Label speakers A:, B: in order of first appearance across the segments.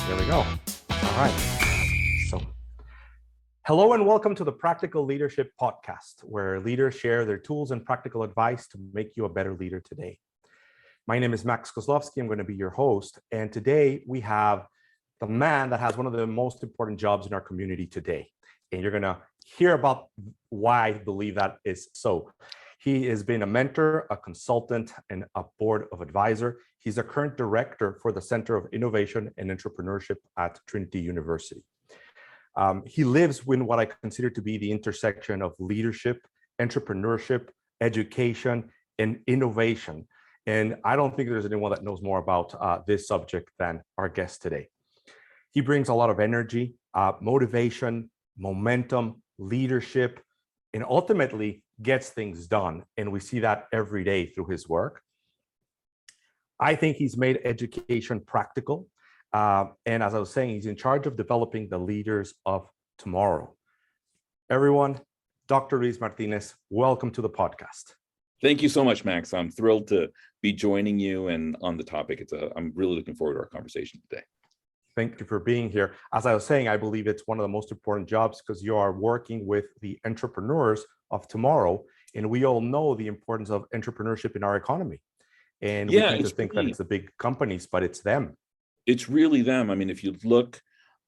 A: There we go. All right. So, hello and welcome to the Practical Leadership Podcast, where leaders share their tools and practical advice to make you a better leader today. My name is Max Kozlowski. I'm going to be your host. And today we have the man that has one of the most important jobs in our community today. And you're going to hear about why I believe that is so. He has been a mentor, a consultant, and a board of advisor. He's a current director for the Center of Innovation and Entrepreneurship at Trinity University. He lives in what I consider to be the intersection of leadership, entrepreneurship, education, and innovation. And I don't think there's anyone that knows more about this subject than our guest today. He brings a lot of energy, motivation, momentum, leadership, and ultimately gets things done. And we see that every day through his work. I think he's made education practical. And as I was saying, he's in charge of developing the leaders of tomorrow. Everyone, Dr. Luis Martinez, welcome to the podcast.
B: Thank you so much, Max. I'm thrilled to be joining you and on the topic. I'm really looking forward to our conversation today.
A: Thank you for being here. As I was saying, I believe it's one of the most important jobs because you are working with the entrepreneurs of tomorrow. And we all know the importance of entrepreneurship in our economy. And we tend to think that it's the big companies, but it's them.
B: It's really them. I mean, if you look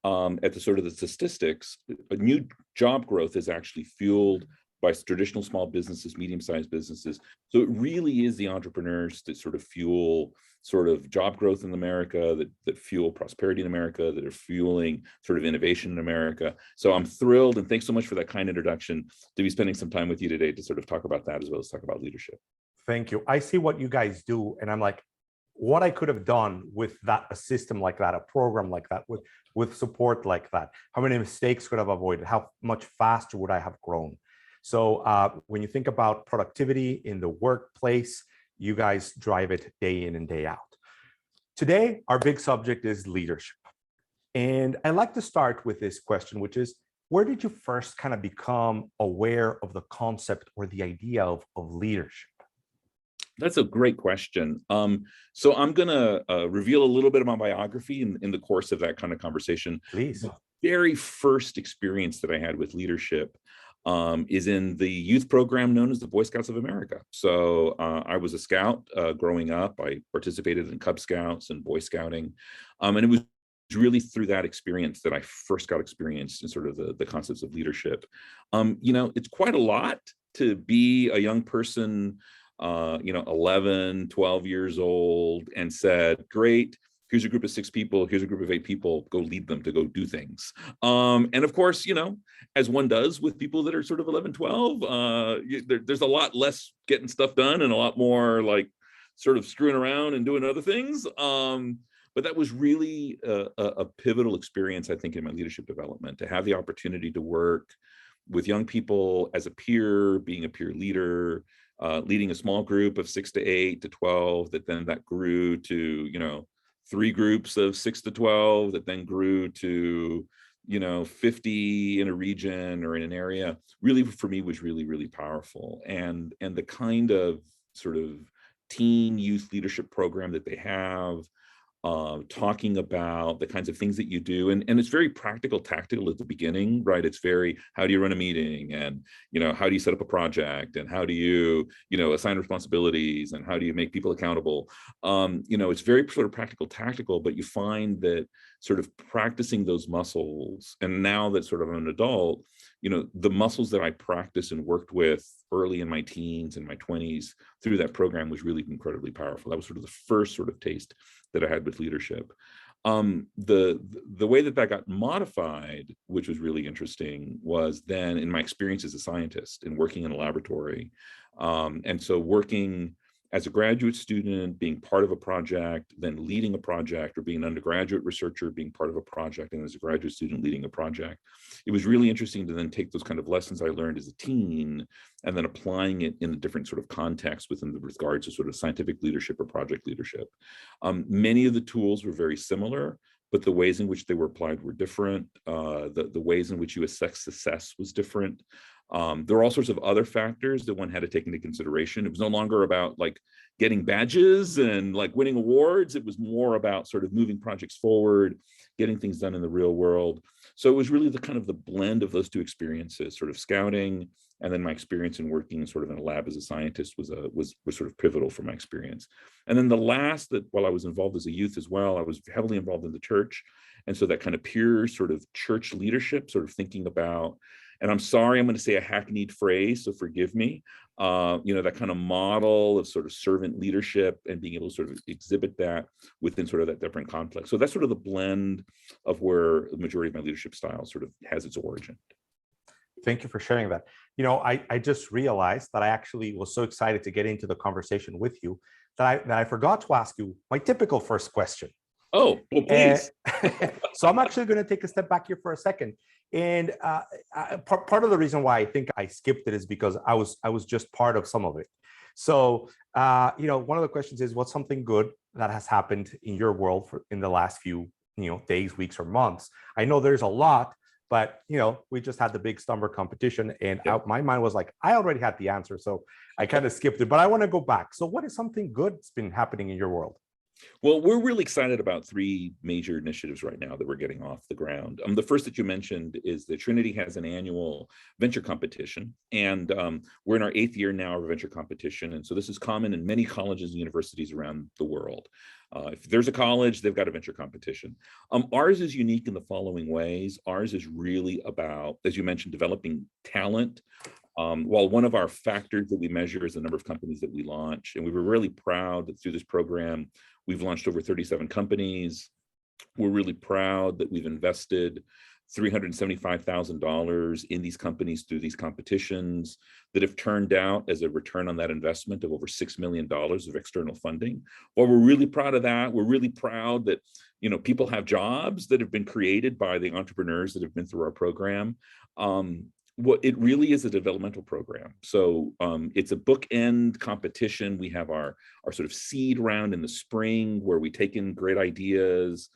B: at the sort of the statistics, a new job growth is actually fueled by traditional small businesses, medium-sized businesses. So it really is the entrepreneurs that sort of fuel sort of job growth in America, that fuel prosperity in America, that are fueling sort of innovation in America. So I'm thrilled, and thanks so much for that kind introduction, to be spending some time with you today to sort of talk about that as well as talk about leadership.
A: Thank you. I see what you guys do, and I'm like, what I could have done with that, a system like that, a program like that, with support like that, how many mistakes could I have avoided? How much faster would I have grown? So when you think about productivity in the workplace, you guys drive it day in and day out. Today, our big subject is leadership. And I like to start with this question, which is, where did you first kind of become aware of the concept or the idea of leadership?
B: That's a great question. So I'm going to reveal a little bit of my biography in the course of that kind of conversation.
A: Please.
B: The very first experience that I had with leadership is in the youth program known as the Boy Scouts of America. So I was a scout growing up. I participated in Cub Scouts and Boy Scouting. And it was really through that experience that I first got experienced in sort of the concepts of leadership. It's quite a lot to be a young person 11, 12 years old, and said, great, here's a group of 6 people, here's a group of 8 people, go lead them to go do things. And of course, as one does with people that are sort of 11, 12, there's a lot less getting stuff done and a lot more like sort of screwing around and doing other things. But that was really a pivotal experience, I think, in my leadership development, to have the opportunity to work with young people as a peer, being a peer leader, leading a small group of 6 to 8 to 12, that grew to, 3 groups of 6 to 12, that then grew to, 50 in a region or in an area, really for me was really, really powerful. And the kind of sort of teen youth leadership program that they have, talking about the kinds of things that you do. And it's very practical, tactical at the beginning, right? It's very, how do you run a meeting? And, how do you set up a project? And how do you, assign responsibilities? And how do you make people accountable? It's very sort of practical, tactical, but you find that sort of practicing those muscles, and now that sort of I'm an adult, the muscles that I practiced and worked with early in my teens and my 20s through that program was really incredibly powerful. That was sort of the first sort of taste that I had with leadership. The way that got modified, which was really interesting, was then in my experience as a scientist and working in a laboratory. And so working as a graduate student, being part of a project, then leading a project, or being an undergraduate researcher, being part of a project, and as a graduate student leading a project. It was really interesting to then take those kind of lessons I learned as a teen and then applying it in a different sort of context within the regards to sort of scientific leadership or project leadership. Many of the tools were very similar, but the ways in which they were applied were different. The ways in which you assess success was different. There were all sorts of other factors that one had to take into consideration. It was no longer about like getting badges and like winning awards. It was more about sort of moving projects forward, getting things done in the real world. So it was really the kind of the blend of those two experiences, sort of scouting, and then my experience in working sort of in a lab as a scientist was sort of pivotal for my experience. And then the last, that while I was involved as a youth as well, I was heavily involved in the church. And so that kind of pure sort of church leadership, sort of thinking about, and I'm sorry, I'm going to say a hackneyed phrase, so forgive me, that kind of model of sort of servant leadership and being able to sort of exhibit that within sort of that different context. So that's sort of the blend of where the majority of my leadership style sort of has its origin.
A: Thank you for sharing that. I just realized that I actually was so excited to get into the conversation with you that I forgot to ask you my typical first question.
B: Oh, well, please.
A: So I'm actually going to take a step back here for a second. And part of the reason why I think I skipped it is because I was just part of some of it. So, one of the questions is, what's something good that has happened in your world in the last few, days, weeks, or months? I know there's a lot, but, we just had the big Stumber competition, and my mind was like, I already had the answer. So I kind of skipped it, but I want to go back. So what is something good that's been happening in your world?
B: Well, we're really excited about three major initiatives right now that we're getting off the ground. The first that you mentioned is that Trinity has an annual venture competition, and we're in our 8th year now of a venture competition. And so this is common in many colleges and universities around the world. If there's a college, they've got a venture competition. Ours is unique in the following ways. Ours is really about, as you mentioned, developing talent. While one of our factors that we measure is the number of companies that we launch, and we were really proud that through this program, we've launched over 37 companies. We're really proud that we've invested $375,000 in these companies through these competitions that have turned out as a return on that investment of over $6 million of external funding. While we're really proud of that, we're really proud that people have jobs that have been created by the entrepreneurs that have been through our program. What it really is a developmental program. So it's a bookend competition. We have our sort of seed round in the spring where we take in great ideas.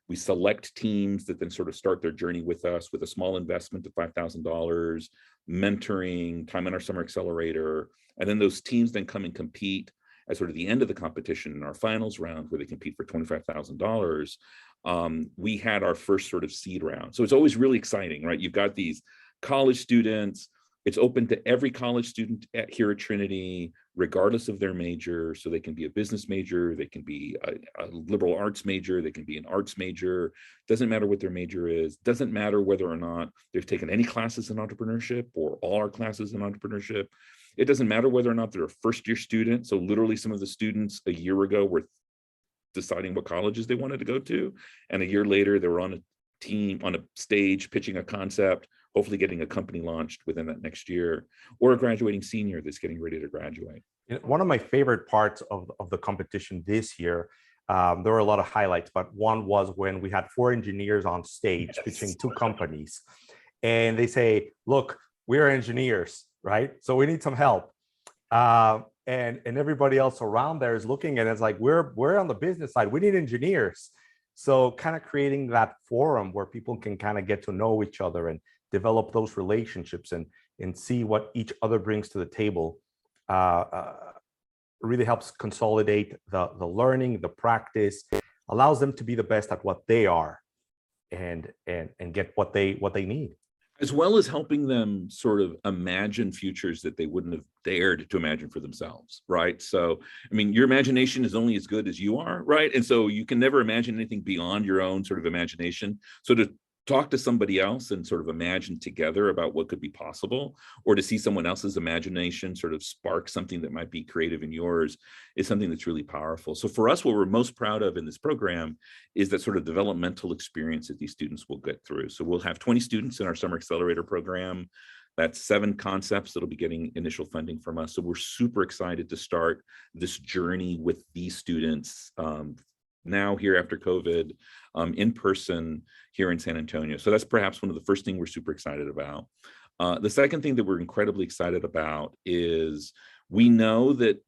B: We select teams that then sort of start their journey with us with a small investment of $5,000, mentoring, time in our summer accelerator. And then those teams then come and compete at sort of the end of the competition in our finals round where they compete for $25,000. We had our first sort of seed round. So it's always really exciting, right? You've got these college students. It's open to every college student here at Trinity, regardless of their major. So they can be a business major, they can be a liberal arts major, they can be an arts major. Doesn't matter what their major is. Doesn't matter whether or not they've taken any classes in entrepreneurship or all our classes in entrepreneurship. It doesn't matter whether or not they're a first-year student. So literally some of the students a year ago were deciding what colleges they wanted to go to. And a year later, they were on a team, on a stage, pitching a concept, hopefully getting a company launched within that next year, or a graduating senior that's getting ready to graduate.
A: One of my favorite parts of the competition this year, there were a lot of highlights, but one was when we had 4 engineers on stage pitching 2 companies. And they say, look, we're engineers, right? So we need some help. And everybody else around there is looking and it's like, we're on the business side, we need engineers. So kind of creating that forum where people can kind of get to know each other and develop those relationships and see what each other brings to the table really helps consolidate the learning, the practice, allows them to be the best at what they are and get what they need.
B: As well as helping them sort of imagine futures that they wouldn't have dared to imagine for themselves, right? So, I mean, your imagination is only as good as you are, right? And so you can never imagine anything beyond your own sort of imagination. So to talk to somebody else and sort of imagine together about what could be possible, or to see someone else's imagination sort of spark something that might be creative in yours is something that's really powerful. So for us, what we're most proud of in this program is that sort of developmental experience that these students will get through. So we'll have 20 students in our summer accelerator program. That's 7 concepts that'll be getting initial funding from us. So we're super excited to start this journey with these students now here after COVID in person here in San Antonio. So that's perhaps one of the first things we're super excited about. The second thing that we're incredibly excited about is We know that,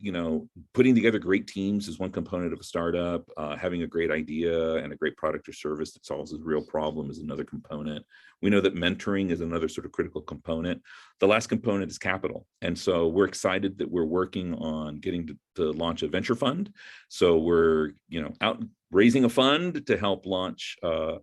B: putting together great teams is one component of a startup. Having a great idea and a great product or service that solves a real problem is another component. We know that mentoring is another sort of critical component. The last component is capital. And so we're excited that we're working on getting to launch a venture fund. So we're, out raising a fund to help launch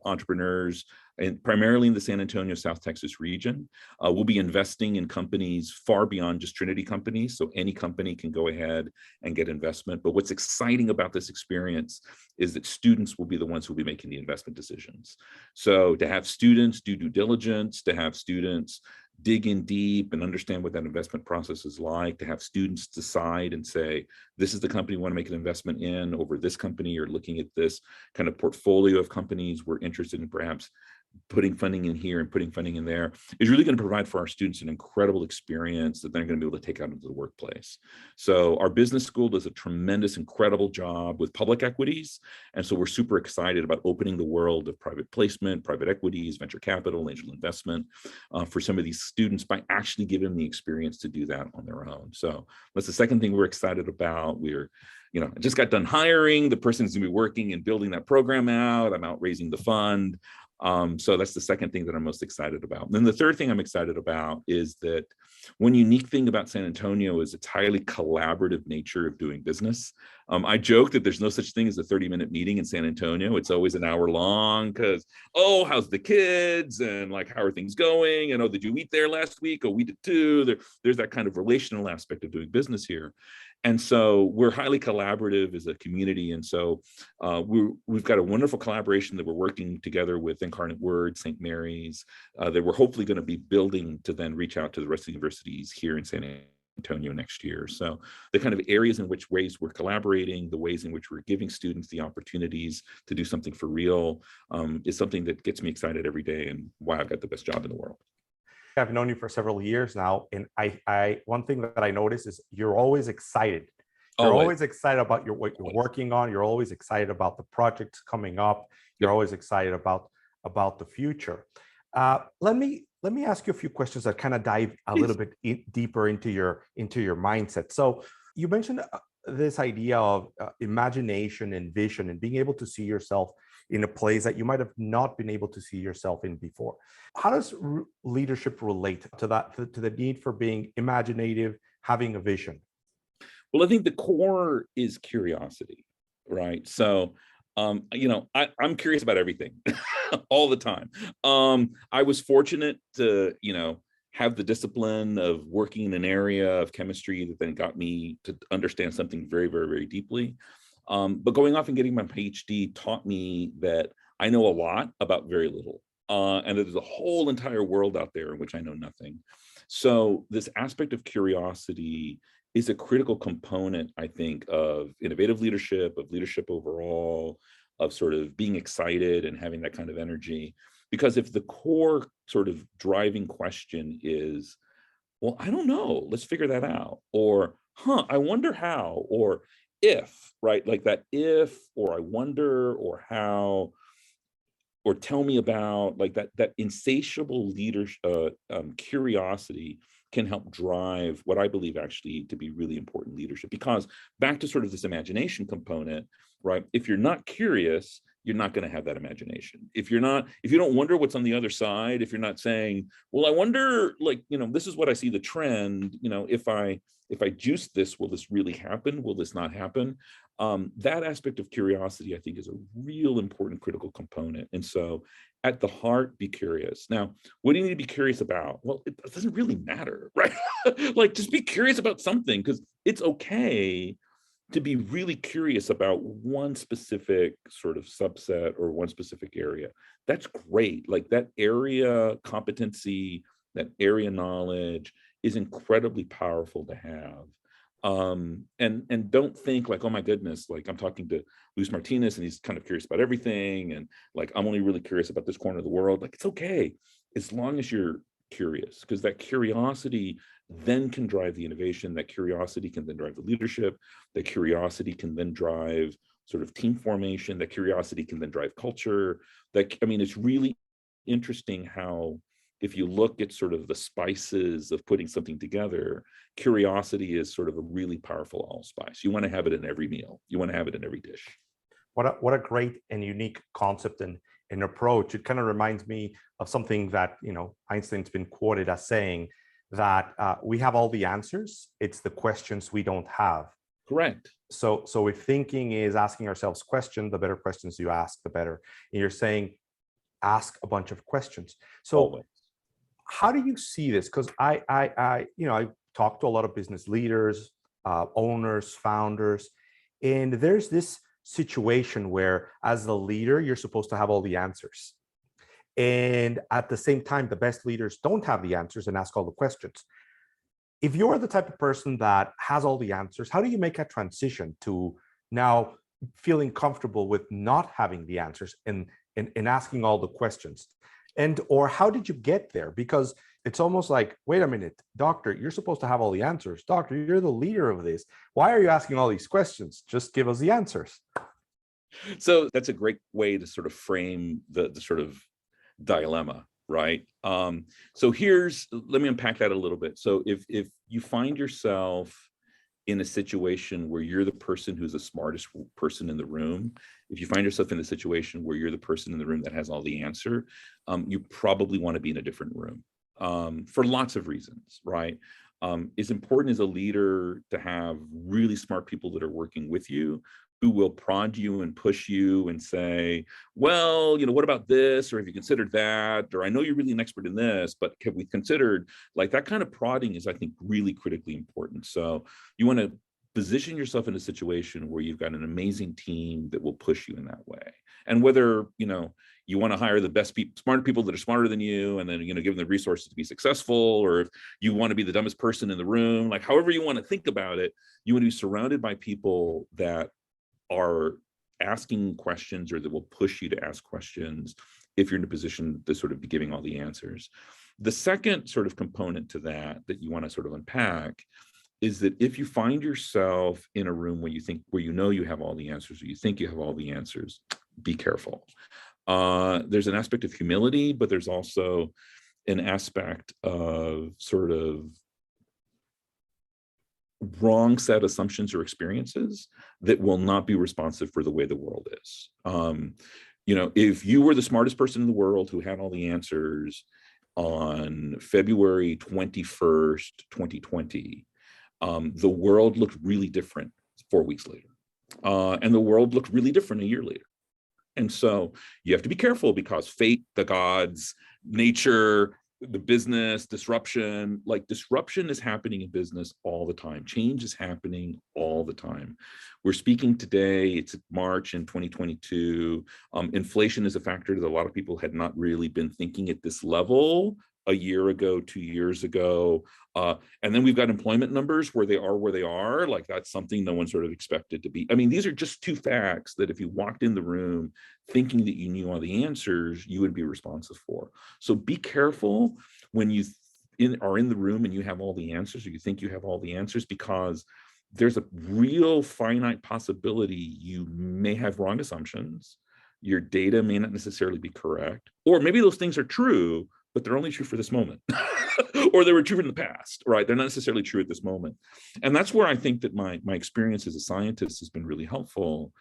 B: entrepreneurs, and primarily in the San Antonio, South Texas region. We'll be investing in companies far beyond just Trinity companies. So any company can go ahead and get investment. But what's exciting about this experience is that students will be the ones who will be making the investment decisions. So to have students do due diligence, to have students dig in deep and understand what that investment process is like, to have students decide and say, this is the company we want to make an investment in over this company, or looking at this kind of portfolio of companies we're interested in perhaps putting funding in here and putting funding in there, is really going to provide for our students an incredible experience that they're going to be able to take out into the workplace. So our business school does a tremendous, incredible job with public equities. And so we're super excited about opening the world of private placement, private equities, venture capital, angel investment for some of these students by actually giving them the experience to do that on their own. So that's the second thing we're excited about. I just got done hiring. The person's going to be working and building that program out. I'm out raising the fund. So that's the second thing that I'm most excited about. And then the third thing I'm excited about is that one unique thing about San Antonio is its highly collaborative nature of doing business. I joke that there's no such thing as a 30-minute meeting in San Antonio. It's always an hour long because, oh, how's the kids? And like, how are things going? And, oh, did you eat there last week? Oh, we did too. There's that kind of relational aspect of doing business here. And so we're highly collaborative as a community. And so we've got a wonderful collaboration that we're working together with Incarnate Word, St. Mary's, that we're hopefully going to be building to then reach out to the rest of the universities here in San Antonio next year. So the kind of areas in which ways we're collaborating, the ways in which we're giving students the opportunities to do something for real is something that gets me excited every day and why I've got the best job in the world.
A: I've known you for several years now, and I one thing that I notice is you're always excited. You're always excited about what you're working on. You're always excited about the projects coming up. You're always excited about the future. Let me ask you a few questions that kind of dive a little bit deeper into your mindset. So you mentioned this idea of imagination and vision and being able to see yourself in a place that you might have not been able to see yourself in before. How does leadership relate to that, to the need for being imaginative, having a vision?
B: Well, I think the core is curiosity, right? So, I'm curious about everything all the time. I was fortunate to, have the discipline of working in an area of chemistry that then got me to understand something very, very, very deeply. But going off and getting my PhD taught me that I know a lot about very little, and that there's a whole entire world out there in which I know nothing. So this aspect of curiosity is a critical component, I think, of innovative leadership, of leadership overall, of sort of being excited and having that kind of energy. Because if the core sort of driving question is, well, I don't know, let's figure that out, or, I wonder how, or if, right? Like that if, or I wonder, or how, or tell me about, like that insatiable leadership, curiosity can help drive what I believe actually to be really important leadership. Because back to sort of this imagination component, right? If you're not curious, you're not going to have that imagination. If you don't wonder what's on the other side, if you're not saying, well, I wonder, like, this is what I see the trend, if I juice this, will this really happen? Will this not happen? That aspect of curiosity, I think, is a real important critical component. And so at the heart, be curious. Now, what do you need to be curious about? Well, it doesn't really matter, right? Like, just be curious about something, because it's okay to be really curious about one specific sort of subset or one specific area. That's great. Like that area competency, that area knowledge is incredibly powerful to have. And don't think like, oh my goodness, like I'm talking to Luis Martinez and he's kind of curious about everything. And like, I'm only really curious about this corner of the world. Like, it's okay, as long as you're curious, because that curiosity then can drive the innovation. That curiosity can then drive the leadership. That curiosity can then drive sort of team formation. That curiosity can then drive culture. It's really interesting how if you look at sort of the spices of putting something together, curiosity is sort of a really powerful allspice. You want to have it in every meal. You want to have it in every dish.
A: What a great and unique concept and approach. It kind of reminds me of something that, Einstein's been quoted as saying that we have all the answers. It's the questions we don't have.
B: Correct.
A: So if thinking is asking ourselves questions, the better questions you ask, the better. And you're saying, ask a bunch of questions. So
B: Always.
A: how do you see this? Because I talk to a lot of business leaders, owners, founders, and there's this situation where as the leader, you're supposed to have all the answers. And at the same time, the best leaders don't have the answers and ask all the questions. If you're the type of person that has all the answers, how do you make a transition to now feeling comfortable with not having the answers and asking all the questions? Or how did you get there? Because it's almost like, wait a minute, doctor, you're supposed to have all the answers. Doctor, you're the leader of this. Why are you asking all these questions? Just give us the answers.
B: So that's a great way to sort of frame the sort of dilemma, right? So let me unpack that a little bit. So if you find yourself in a situation where you're the person who's the smartest person in the room, if you find yourself in a situation where you're the person in the room that has all the answer, you probably want to be in a different room for lots of reasons, right? It's important as a leader to have really smart people that are working with you, who will prod you and push you and say, well, what about this? Or have you considered that? Or I know you're really an expert in this, but have we considered, like, that kind of prodding is, I think, really critically important. So you want to position yourself in a situation where you've got an amazing team that will push you in that way. And whether, you want to hire the best people, smarter people that are smarter than you, and then, give them the resources to be successful, or if you want to be the dumbest person in the room, like however you want to think about it, you want to be surrounded by people that are asking questions or that will push you to ask questions if you're in a position to sort of be giving all the answers. The second sort of component to that you want to sort of unpack is that if you find yourself in a room where you have all the answers, or you think you have all the answers, be careful. There's an aspect of humility, but there's also an aspect of sort of wrong set assumptions or experiences that will not be responsive for the way the world is. If you were the smartest person in the world who had all the answers on February 21st, 2020, the world looked really different 4 weeks later. And the world looked really different a year later. And so you have to be careful, because fate, the gods, nature, the business, disruption is happening in business all the time. Change is happening all the time. We're speaking today, it's March in 2022. Inflation is a factor that a lot of people had not really been thinking at this level a year ago, 2 years ago. And then we've got employment numbers where they are. Like, that's something no one sort of expected to be. I mean, these are just two facts that if you walked in the room thinking that you knew all the answers, you would be responsive for. So be careful when you are in the room and you have all the answers, or you think you have all the answers, because there's a real finite possibility you may have wrong assumptions. Your data may not necessarily be correct, or maybe those things are true, but they're only true for this moment. Or they were true in the past, right? They're not necessarily true at this moment. And that's where I think that my experience as a scientist has been really helpful,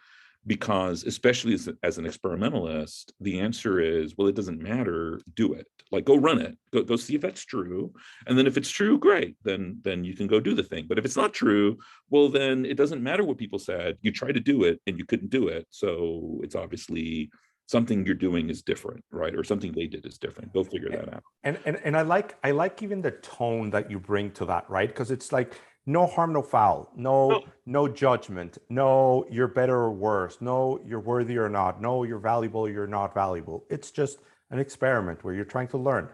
B: because especially as an experimentalist, the answer is, well, it doesn't matter, do it. Like, go run it, go see if that's true. And then if it's true, great, then you can go do the thing. But if it's not true, well, then it doesn't matter what people said. You tried to do it and you couldn't do it. So it's obviously something you're doing is different, right? Or something they did is different. Go figure that out.
A: And I like even the tone that you bring to that, right? Because it's like, no harm, no foul, no judgment, no you're better or worse, no you're worthy or not, no you're valuable, you're not valuable. It's just an experiment where you're trying to learn.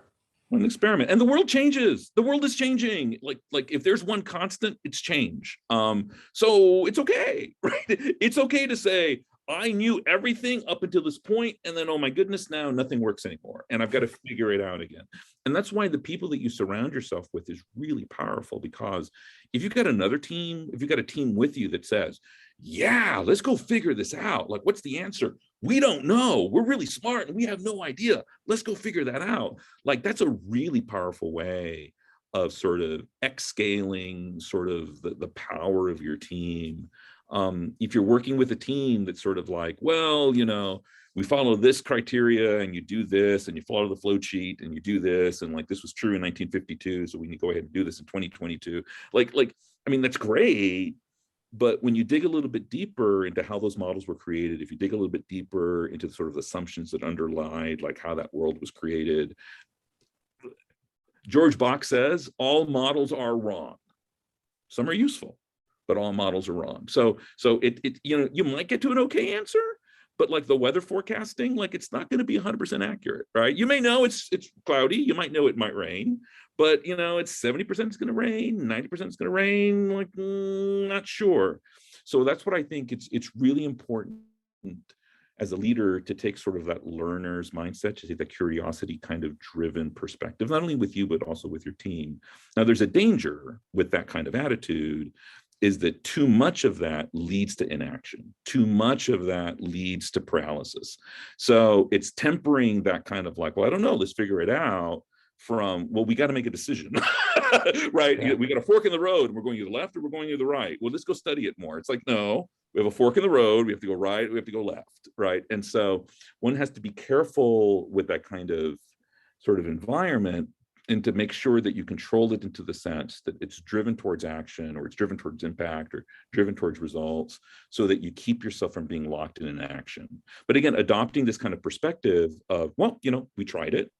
B: An experiment, and the world changes. The world is changing. Like if there's one constant, it's change. So it's okay, right? It's okay to say, I knew everything up until this point, and then, oh my goodness, now nothing works anymore, and I've got to figure it out again. And that's why the people that you surround yourself with is really powerful, because if you've got a team with you that says, yeah, let's go figure this out. Like, what's the answer? we don't know. We're really smart and we have no idea. Let's go figure that out. Like, that's a really powerful way of sort of scaling sort of the power of your team. If you're working with a team that's sort of like, well, you know, we follow this criteria and you do this and you follow the flow sheet and you do this. And like, this was true in 1952. So we can go ahead and do this in 2022. Like, I mean, that's great. But when you dig a little bit deeper into how those models were created, if you dig a little bit deeper into the sort of assumptions that underlie like how that world was created, George Bach says all models are wrong. Some are useful, but all models are wrong. So it you know, you might get to an okay answer, but like the weather forecasting, like it's not going to be 100% accurate, right? You may know it's cloudy, you might know it might rain, but you know, it's 70% is going to rain, 90% is going to rain, like not sure. So that's what I think it's really important as a leader to take sort of that learner's mindset, to take that curiosity kind of driven perspective, not only with you, but also with your team. Now, there's a danger with that kind of attitude, is that too much of that leads to inaction. Too much of that leads to paralysis. So it's tempering that kind of like, well, I don't know, let's figure it out, from, well, we got to make a decision, right? Yeah. We got a fork in the road. We're going to the left or we're going to the right. Well, let's go study it more. It's like, no, we have a fork in the road. We have to go right. We have to go left, right? And so one has to be careful with that kind of sort of environment, and to make sure that you control it into the sense that it's driven towards action, or it's driven towards impact, or driven towards results, so that you keep yourself from being locked in an action. But again, adopting this kind of perspective of, well, you know, we tried it.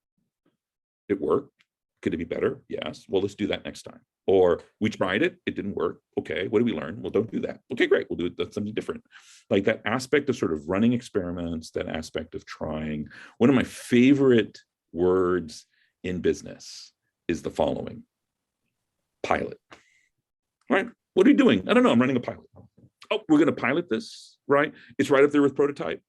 B: It worked. Could it be better? Yes. Well, let's do that next time. Or we tried it. It didn't work. Okay. What did we learn? Well, don't do that. Okay, great. We'll do it. That's something different. Like that aspect of sort of running experiments, that aspect of trying. One of my favorite words in business is the following: pilot. Right? What are you doing? I don't know. I'm running a pilot. Oh, we're going to pilot this, right? It's right up there with prototype,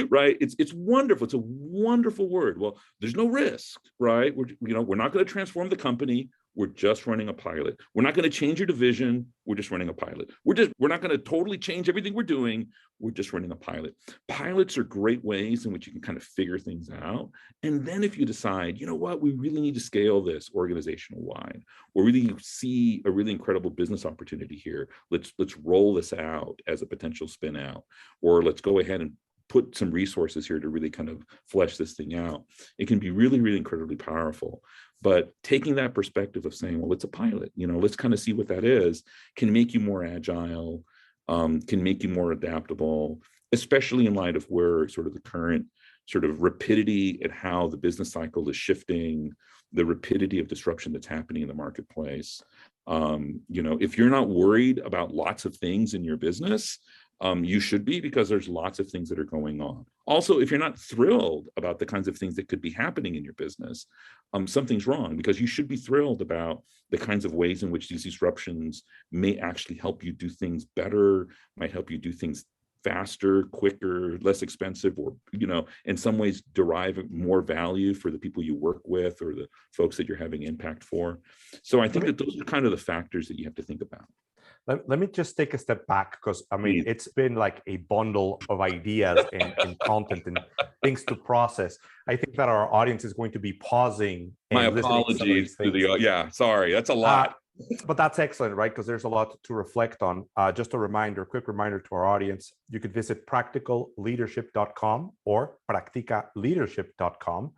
B: right? It's wonderful. It's a wonderful word. Well, there's no risk, right? We're not going to transform the company. We're just running a pilot. We're not going to change your division. We're just running a pilot. We're not going to totally change everything we're doing. We're just running a pilot. Pilots are great ways in which you can kind of figure things out. And then if you decide, you know what, we really need to scale this organizational wide, or really see a really incredible business opportunity here, let's roll this out as a potential spin out, or let's go ahead and put some resources here to really kind of flesh this thing out. It can be really, really incredibly powerful. But taking that perspective of saying, well, it's a pilot, you know, let's kind of see what that is, can make you more agile, can make you more adaptable, especially in light of where sort of the current sort of rapidity at how the business cycle is shifting, the rapidity of disruption that's happening in the marketplace. You know, if you're not worried about lots of things in your business, you should be, because there's lots of things that are going on. Also, if you're not thrilled about the kinds of things that could be happening in your business, something's wrong, because you should be thrilled about the kinds of ways in which these disruptions may actually help you do things better, might help you do things faster, quicker, less expensive, or, you know, in some ways derive more value for the people you work with or the folks that you're having impact for. So I think that those are kind of the factors that you have to think about.
A: Let me just take a step back, because I mean, it's been like a bundle of ideas and content and things to process. I think that our audience is going to be pausing.
B: My apologies to the, yeah, sorry, that's a lot.
A: But that's excellent, right? Because there's a lot to reflect on. Just a reminder, quick reminder to our audience, you could visit practicalleadership.com or practicaleadership.com.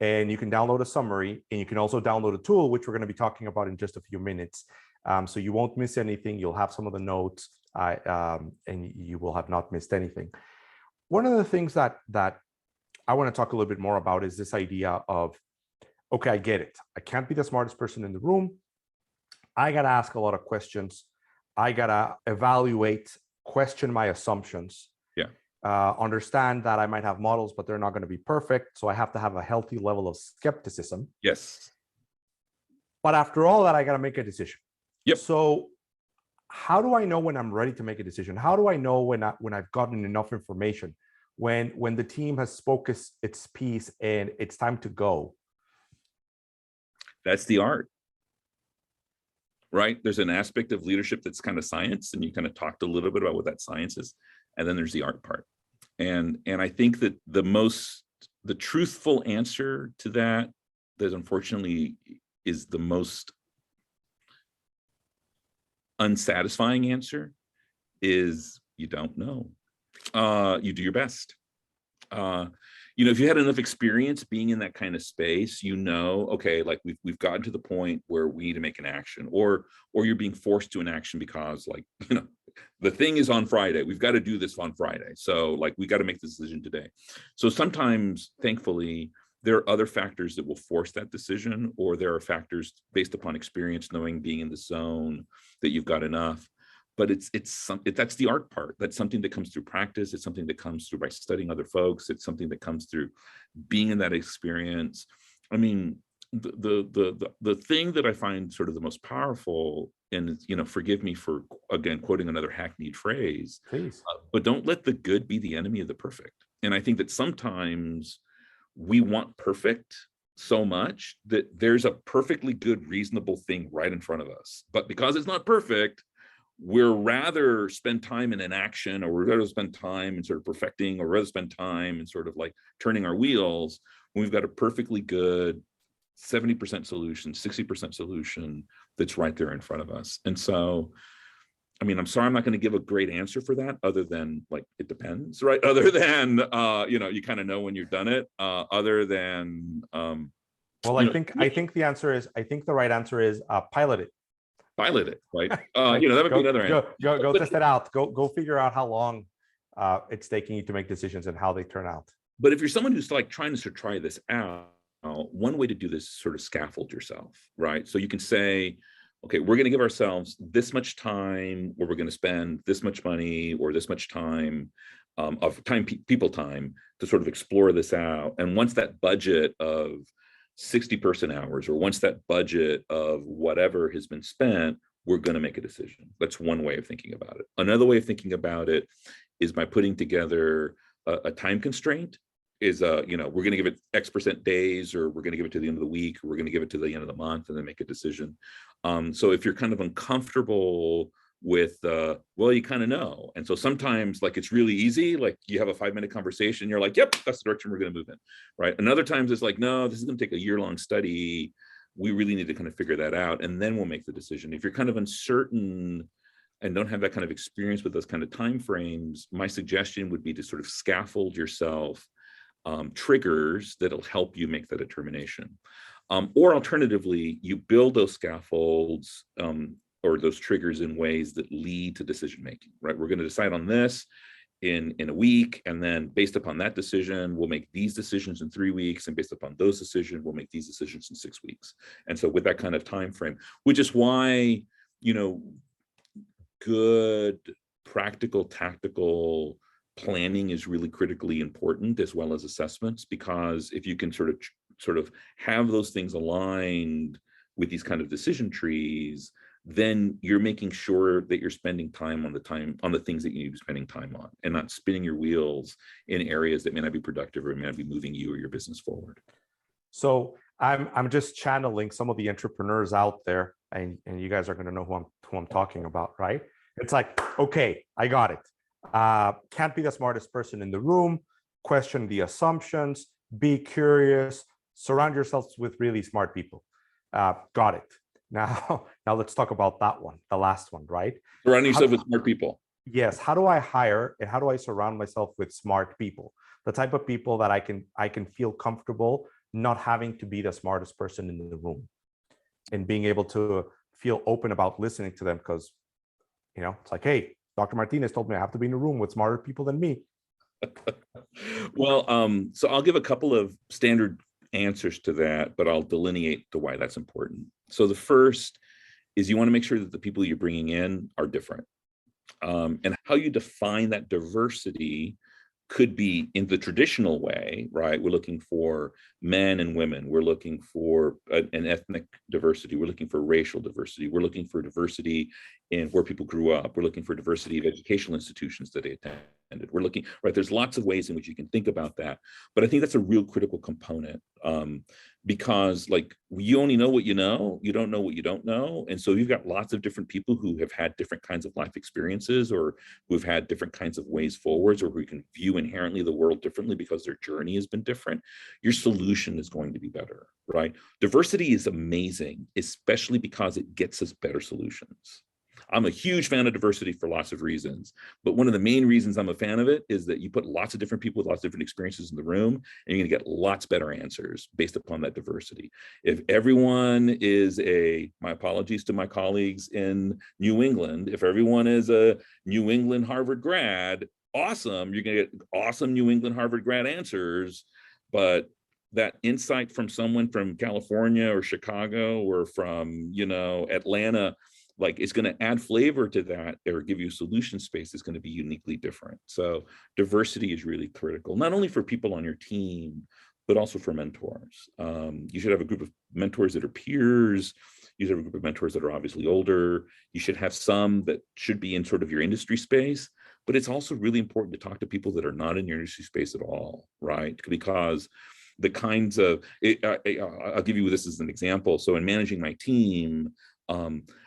A: And you can download a summary, and you can also download a tool, which we're going to be talking about in just a few minutes. So you won't miss anything. You'll have some of the notes, and you will have not missed anything. One of the things that I want to talk a little bit more about is this idea of, okay, I get it. I can't be the smartest person in the room. I got to ask a lot of questions. I got to evaluate, question my assumptions.
B: Yeah.
A: Understand that I might have models, but they're not going to be perfect. So I have to have a healthy level of skepticism.
B: Yes.
A: But after all that, I got to make a decision.
B: Yep.
A: So how do I know when I'm ready to make a decision? How do I know when I've gotten enough information, when the team has spoken its piece and it's time to go?
B: That's the art, right? There's an aspect of leadership that's kind of science, and you kind of talked a little bit about what that science is. And then there's the art part. And I think that the truthful answer to that unfortunately is the most unsatisfying answer is you don't know. You do your best. If you had enough experience being in that kind of space, okay, like we've gotten to the point where we need to make an action, or you're being forced to an action because, like, the thing is on Friday. We've got to do this on Friday. So, like, we got to make the decision today. So sometimes, thankfully, there are other factors that will force that decision, or there are factors based upon experience, knowing, being in the zone, that you've got enough. But that's the art part. That's something that comes through practice. It's something that comes through by studying other folks. It's something that comes through being in that experience. I mean, the thing that I find sort of the most powerful, and forgive me for again quoting another hackneyed phrase,
A: Please.
B: But don't let the good be the enemy of the perfect. And I think that sometimes we want perfect so much that there's a perfectly good, reasonable thing right in front of us. But because it's not perfect, we're rather spend time in an action, or we're rather spend time in sort of perfecting, or rather spend time in sort of like turning our wheels when we've got a perfectly good 70% solution, 60% solution that's right there in front of us. And so, I mean, I'm sorry, I'm not going to give a great answer for that, other than, like, it depends, right? Other than, you kind of know when you've done it, other than,
A: well, I think the right answer is pilot it.
B: Pilot it, right? That would be another answer.
A: Go test it out. Go figure out how long it's taking you to make decisions and how they turn out.
B: But if you're someone who's like trying to try this out, one way to do this is sort of scaffold yourself, right? So you can say, okay, we're going to give ourselves this much time, or we're going to spend this much money, or this much time of time, people time, to sort of explore this out. And once that budget of 60 person hours, or once that budget of whatever has been spent, we're going to make a decision. That's one way of thinking about it. Another way of thinking about it is by putting together a time constraint. Is we're going to give it X% days, or we're going to give it to the end of the week, or we're going to give it to the end of the month, and then make a decision. So if you're kind of uncomfortable with, well, you kind of know. And so sometimes, like, it's really easy. Like, you have a 5-minute conversation, you're like, yep, that's the direction we're going to move in, right? And other times it's like, no, this is going to take a year-long study. We really need to kind of figure that out, and then we'll make the decision. If you're kind of uncertain and don't have that kind of experience with those kind of timeframes, my suggestion would be to sort of scaffold yourself triggers that'll help you make that determination. Or alternatively, you build those scaffolds or those triggers in ways that lead to decision making, right? We're going to decide on this in a week, and then based upon that decision, we'll make these decisions in 3 weeks, and based upon those decisions, we'll make these decisions in 6 weeks. And so with that kind of time frame, which is why, good practical, tactical planning is really critically important, as well as assessments, because if you can sort of have those things aligned with these kind of decision trees, then you're making sure that you're spending time on the things that you need to be spending time on, and not spinning your wheels in areas that may not be productive, or may not be moving you or your business forward.
A: So I'm just channeling some of the entrepreneurs out there, and you guys are going to know who I'm talking about, right? It's like, okay, I got it. Can't be the smartest person in the room. Question the assumptions. Be curious. Surround yourselves with really smart people. Got it. Now let's talk about that one, the last one, right?
B: Surround yourself with smart people.
A: Yes. How do I hire and how do I surround myself with smart people? The type of people that I can feel comfortable not having to be the smartest person in the room, and being able to feel open about listening to them, because it's like, hey, Dr. Martinez told me I have to be in a room with smarter people than me.
B: Well, so I'll give a couple of standard answers to that, but I'll delineate to why that's important. So the first is you want to make sure that the people you're bringing in are different. And how you define that diversity could be in the traditional way, right? We're looking for men and women. We're looking for an ethnic diversity. We're looking for racial diversity. We're looking for diversity in where people grew up. We're looking for diversity of educational institutions that they attend. We're looking, right, there's lots of ways in which you can think about that, but I think that's a real critical component, because like you only know what you know, you don't know what you don't know. And so you've got lots of different people who have had different kinds of life experiences, or who've had different kinds of ways forwards, or who can view inherently the world differently because their journey has been different. Your solution is going to be better, right? Diversity is amazing, especially because it gets us better solutions. I'm a huge fan of diversity for lots of reasons, but one of the main reasons I'm a fan of it is that you put lots of different people with lots of different experiences in the room, and you're going to get lots better answers based upon that diversity. If everyone is my apologies to my colleagues in New England, if everyone is a New England Harvard grad, awesome, you're going to get awesome New England Harvard grad answers, but that insight from someone from California or Chicago or from, Atlanta, like it's going to add flavor to that or give you solution space is going to be uniquely different. So diversity is really critical, not only for people on your team, but also for mentors. You should have a group of mentors that are peers. You should have a group of mentors that are obviously older. You should have some that should be in sort of your industry space, but it's also really important to talk to people that are not in your industry space at all, right? Because the kinds of, I'll give you this as an example. So in managing my team,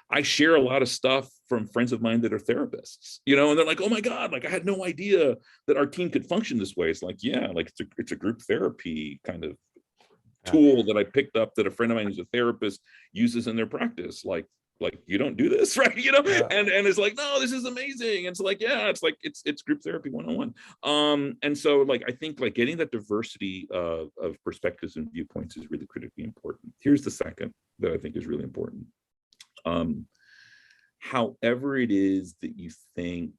B: I share a lot of stuff from friends of mine that are therapists, and they're like, oh my God, like I had no idea that our team could function this way. It's like, yeah, like it's a group therapy kind of tool that I picked up that a friend of mine who's a therapist uses in their practice. Like you don't do this, right? And it's like, no, this is amazing. It's like, yeah, it's like it's group therapy 101. And so like I think like getting that diversity of perspectives and viewpoints is really critically important. Here's the second that I think is really important. However it is that you think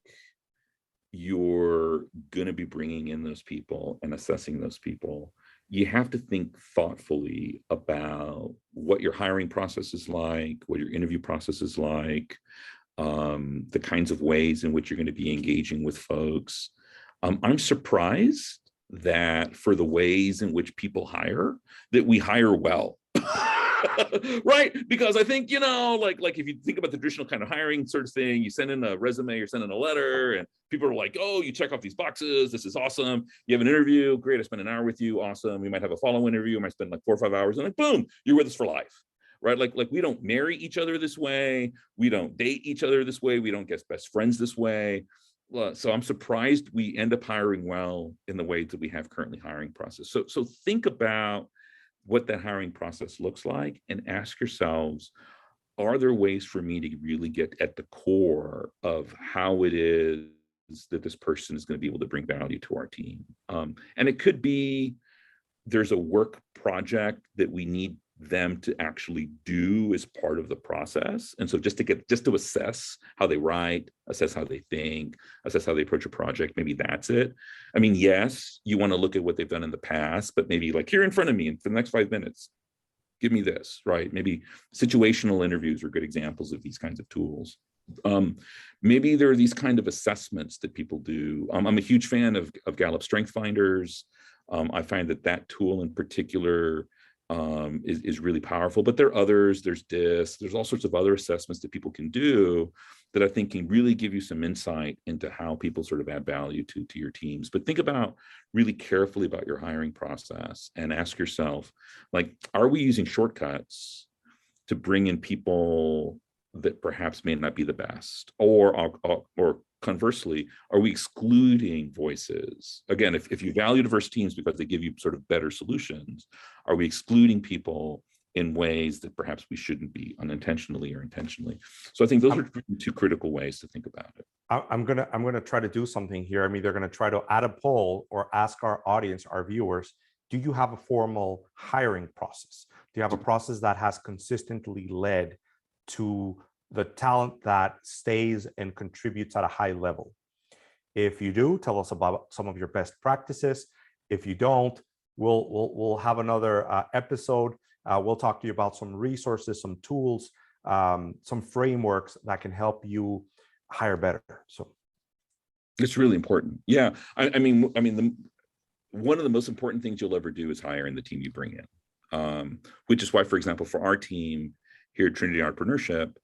B: you're going to be bringing in those people and assessing those people, you have to think thoughtfully about what your hiring process is like, what your interview process is like, the kinds of ways in which you're going to be engaging with folks. I'm surprised that for the ways in which people hire, that we hire well. Right? Because I think, like if you think about the traditional kind of hiring sort of thing, you send in a resume, you're sending a letter, and people are like, oh, you check off these boxes. This is awesome. You have an interview. Great. I spent an hour with you. Awesome. We might have a follow-up interview. I might spend like 4 or 5 hours, and like, boom, you're with us for life. Right? Like we don't marry each other this way. We don't date each other this way. We don't get best friends this way. So I'm surprised we end up hiring well in the way that we have currently hiring process. So think about what that hiring process looks like and ask yourselves, are there ways for me to really get at the core of how it is that this person is going to be able to bring value to our team? And it could be there's a work project that we need them to actually do as part of the process. And so just to assess how they write, assess how they think, assess how they approach a project, maybe that's it. I mean, yes, you want to look at what they've done in the past, but maybe like here in front of me and for the next 5 minutes, give me this, right? Maybe situational interviews are good examples of these kinds of tools. Maybe there are these kind of assessments that people do. I'm a huge fan of Gallup Strength Finders. I find that tool in particular is really powerful, but there are others. There's DISC, there's all sorts of other assessments that people can do that I think can really give you some insight into how people sort of add value to your teams. But think about really carefully about your hiring process and ask yourself, like, are we using shortcuts to bring in people that perhaps may not be the best, or conversely, are we excluding voices? Again, if you value diverse teams because they give you sort of better solutions, are we excluding people in ways that perhaps we shouldn't be, unintentionally or intentionally? So I think those are two critical ways to think about it.
A: I'm gonna try to do something here. I'm either gonna try to add a poll or ask our audience, our viewers, do you have a formal hiring process? Do you have a process that has consistently led to the talent that stays and contributes at a high level? If you do, tell us about some of your best practices. If you don't, we'll have another episode. We'll talk to you about some resources, some tools, some frameworks that can help you hire better. So
B: it's really important. Yeah, I mean, one of the most important things you'll ever do is hire in the team you bring in, which is why, for example, for our team here at Trinity Entrepreneurship,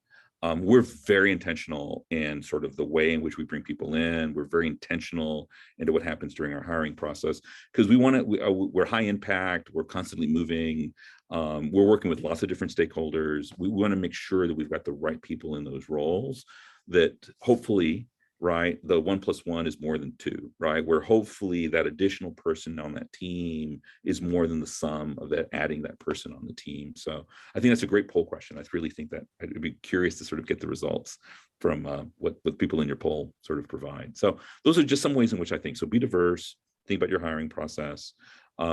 B: We're very intentional in sort of the way in which we bring people in. We're very intentional into what happens during our hiring process because we're high impact. We're constantly moving. We're working with lots of different stakeholders. We want to make sure that we've got the right people in those roles that hopefully, right, the 1 + 1 is more than 2, right? Where hopefully that additional person on that team is more than the sum of that adding that person on the team. So I think that's a great poll question. I really think that I'd be curious to sort of get the results from what people in your poll sort of provide. So those are just some ways in which I think. So be diverse, think about your hiring process,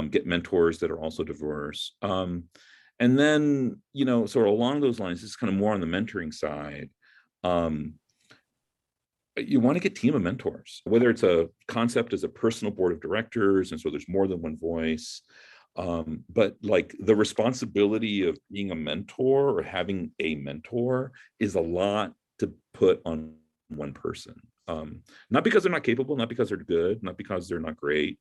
B: get mentors that are also diverse. And then, sort of along those lines, this is kind of more on the mentoring side. You want to get a team of mentors, whether it's a concept as a personal board of directors, and so there's more than one voice. But like the responsibility of being a mentor or having a mentor is a lot to put on one person. Not because they're not capable, not because they're good, not because they're not great,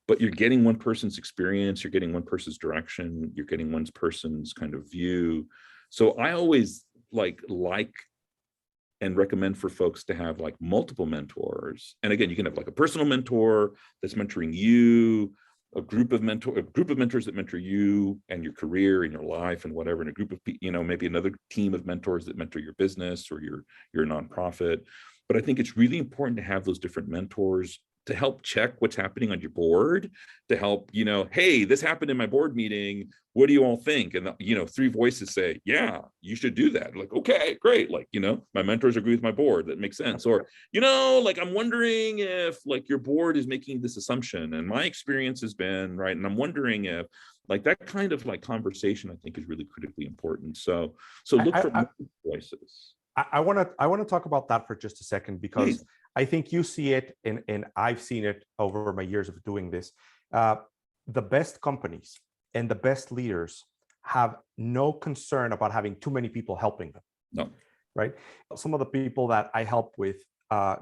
B: but you're getting one person's experience, you're getting one person's direction, you're getting one person's kind of view. So I always like and recommend for folks to have like multiple mentors. And again, you can have like a personal mentor that's mentoring you, a group of mentors that mentor you and your career and your life and whatever, and a group of, maybe another team of mentors that mentor your business or your nonprofit. But I think it's really important to have those different mentors to help check what's happening on your board, to help, hey, this happened in my board meeting. What do you all think? And, 3 voices say, yeah, you should do that. Like, okay, great. Like, my mentors agree with my board. That makes sense. Or, like, I'm wondering if like your board is making this assumption and my experience has been right. And I'm wondering if like that kind of like conversation, I think is really critically important. So look for voices.
A: I want to talk about that for just a second, because
B: Please.
A: I think you see it and I've seen it over my years of doing this. The best companies and the best leaders have no concern about having too many people helping them.
B: No.
A: Right? Some of the people that I help with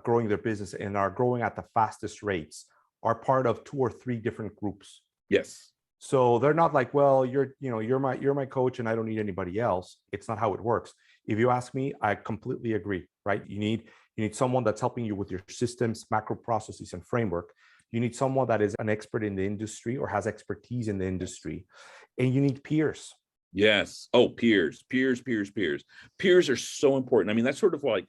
A: growing their business and are growing at the fastest rates are part of 2 or 3 different groups.
B: Yes.
A: So they're not like, well, you're my coach and I don't need anybody else. It's not how it works. If you ask me, I completely agree, right? You need someone that's helping you with your systems, macro processes, and framework. You need someone that is an expert in the industry or has expertise in the industry. And you need peers.
B: Yes. Oh, peers. Peers are so important. I mean, that's sort of like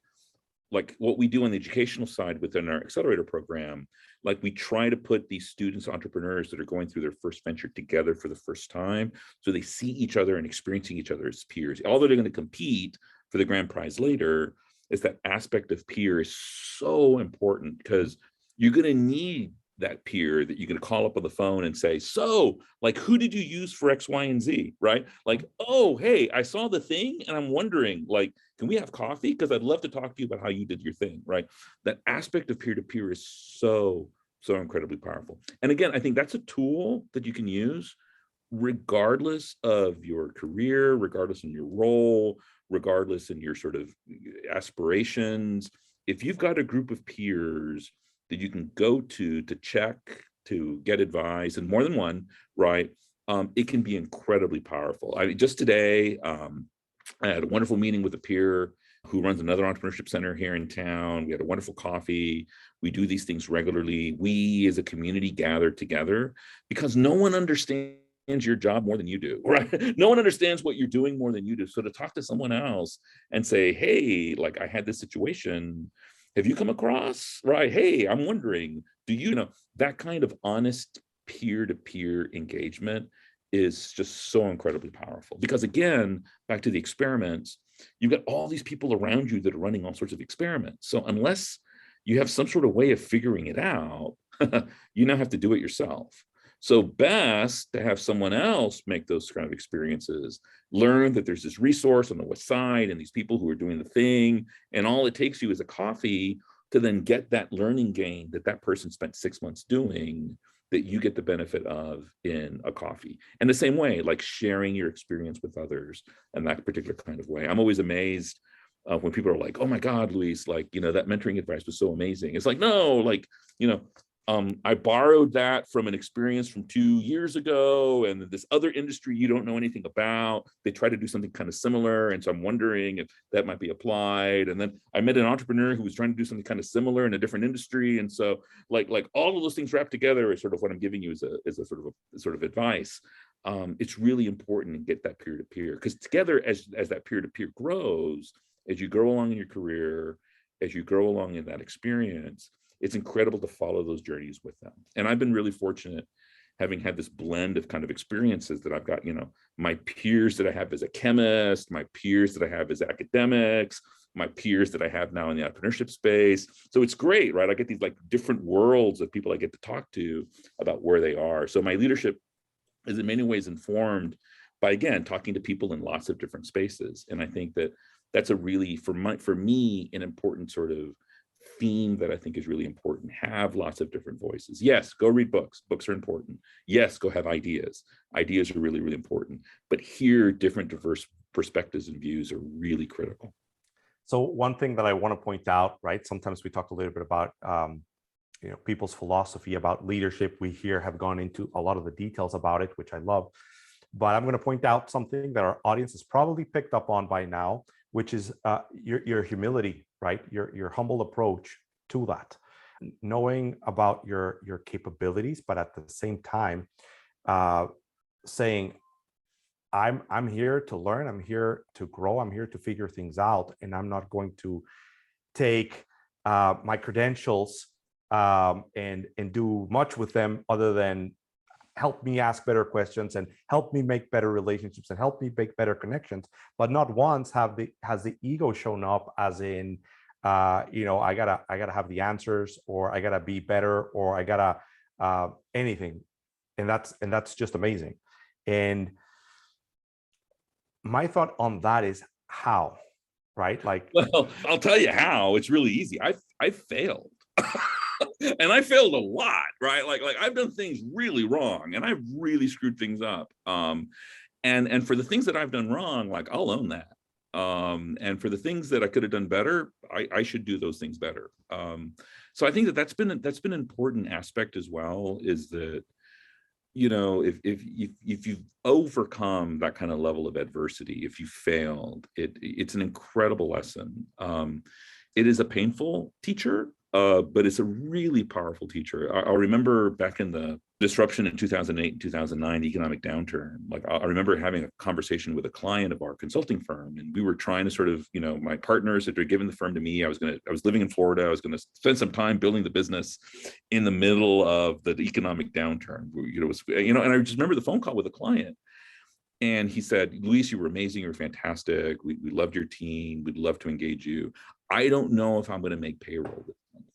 B: what we do on the educational side within our accelerator program. Like we try to put these students, entrepreneurs that are going through their first venture together for the first time, so they see each other and experiencing each other as peers. Although they're going to compete for the grand prize later, is that aspect of peer is so important, because you're going to need that peer that you're going to call up on the phone and say, so like, who did you use for X, Y, and Z, right? Like, oh, hey, I saw the thing and I'm wondering, like, can we have coffee? Because I'd love to talk to you about how you did your thing, right? That aspect of peer-to-peer is so incredibly powerful. And again, I think that's a tool that you can use regardless of your career, regardless in your role, regardless in your sort of aspirations. If you've got a group of peers that you can go to check, to get advice, and more than one, right? It can be incredibly powerful. I mean, just today, I had a wonderful meeting with a peer who runs another entrepreneurship center here in town. We had a wonderful coffee. We do these things regularly. We as a community gather together because no one understands your job more than you do, right? No one understands what you're doing more than you do. So to talk to someone else and say, hey, like I had this situation, have you come across, right? Hey, I'm wondering, do you know, that kind of honest peer-to-peer engagement is just so incredibly powerful. Because again, back to the experiments, you've got all these people around you that are running all sorts of experiments. So unless you have some sort of way of figuring it out, you now have to do it yourself. So best to have someone else make those kind of experiences, learn that there's this resource on the west side and these people who are doing the thing, and all it takes you is a coffee to then get that learning gain that person spent 6 months doing, that you get the benefit of in a coffee. And the same way, like sharing your experience with others in that particular kind of way. I'm always amazed when people are like, oh my God, Luis, like, that mentoring advice was so amazing. It's like, no, like, I borrowed that from an experience from 2 years ago, and this other industry you don't know anything about. They try to do something kind of similar, and so I'm wondering if that might be applied. And then I met an entrepreneur who was trying to do something kind of similar in a different industry, and so like all of those things wrapped together is sort of what I'm giving you as a sort of advice. It's really important to get that peer-to-peer, because together, as that peer-to-peer grows, as you grow along in your career, as you grow along in that experience, it's incredible to follow those journeys with them. And I've been really fortunate, having had this blend of kind of experiences that I've got, my peers that I have as a chemist, my peers that I have as academics, my peers that I have now in the entrepreneurship space. So it's great, right? I get these like different worlds of people I get to talk to about where they are. So my leadership is in many ways informed by, again, talking to people in lots of different spaces. And I think that that's a really, for me, an important sort of theme that I think is really important. Have lots of different voices. Yes, go read books. Books are important. Yes, go have ideas. Ideas are really, really important. But hear different diverse perspectives and views are really critical.
A: So one thing that I want to point out, right? Sometimes we talk a little bit about people's philosophy about leadership. We here have gone into a lot of the details about it, which I love. But I'm going to point out something that our audience has probably picked up on by now, which is your humility, right? Your humble approach to that, knowing about your capabilities, but at the same time, saying, I'm here to learn, I'm here to grow, I'm here to figure things out, and I'm not going to take my credentials and do much with them other than help me ask better questions and help me make better relationships and help me make better connections. But not once has the ego shown up as in, I gotta have the answers, or I gotta be better, or I gotta anything. And that's just amazing. And my thought on that is how, right? Like,
B: well, I'll tell you how. It's really easy. I failed. And I failed a lot, right? Like I've done things really wrong, and I've really screwed things up. And for the things that I've done wrong, like I'll own that. And for the things that I could have done better, I should do those things better. So I think that's been an important aspect as well, is that, if you've overcome that kind of level of adversity, if you failed, it's an incredible lesson. It is a painful teacher, but it's a really powerful teacher. I'll remember back in the disruption in 2008 and 2009 economic downturn, like I remember having a conversation with a client of our consulting firm, and we were trying to sort of, my partners had given the firm to me. I was living in Florida. I was going to spend some time building the business in the middle of the economic downturn. And I just remember the phone call with a client. And he said, "Luis, you were amazing. You were fantastic. We loved your team. We'd love to engage you. I don't know if I'm going to make payroll this month."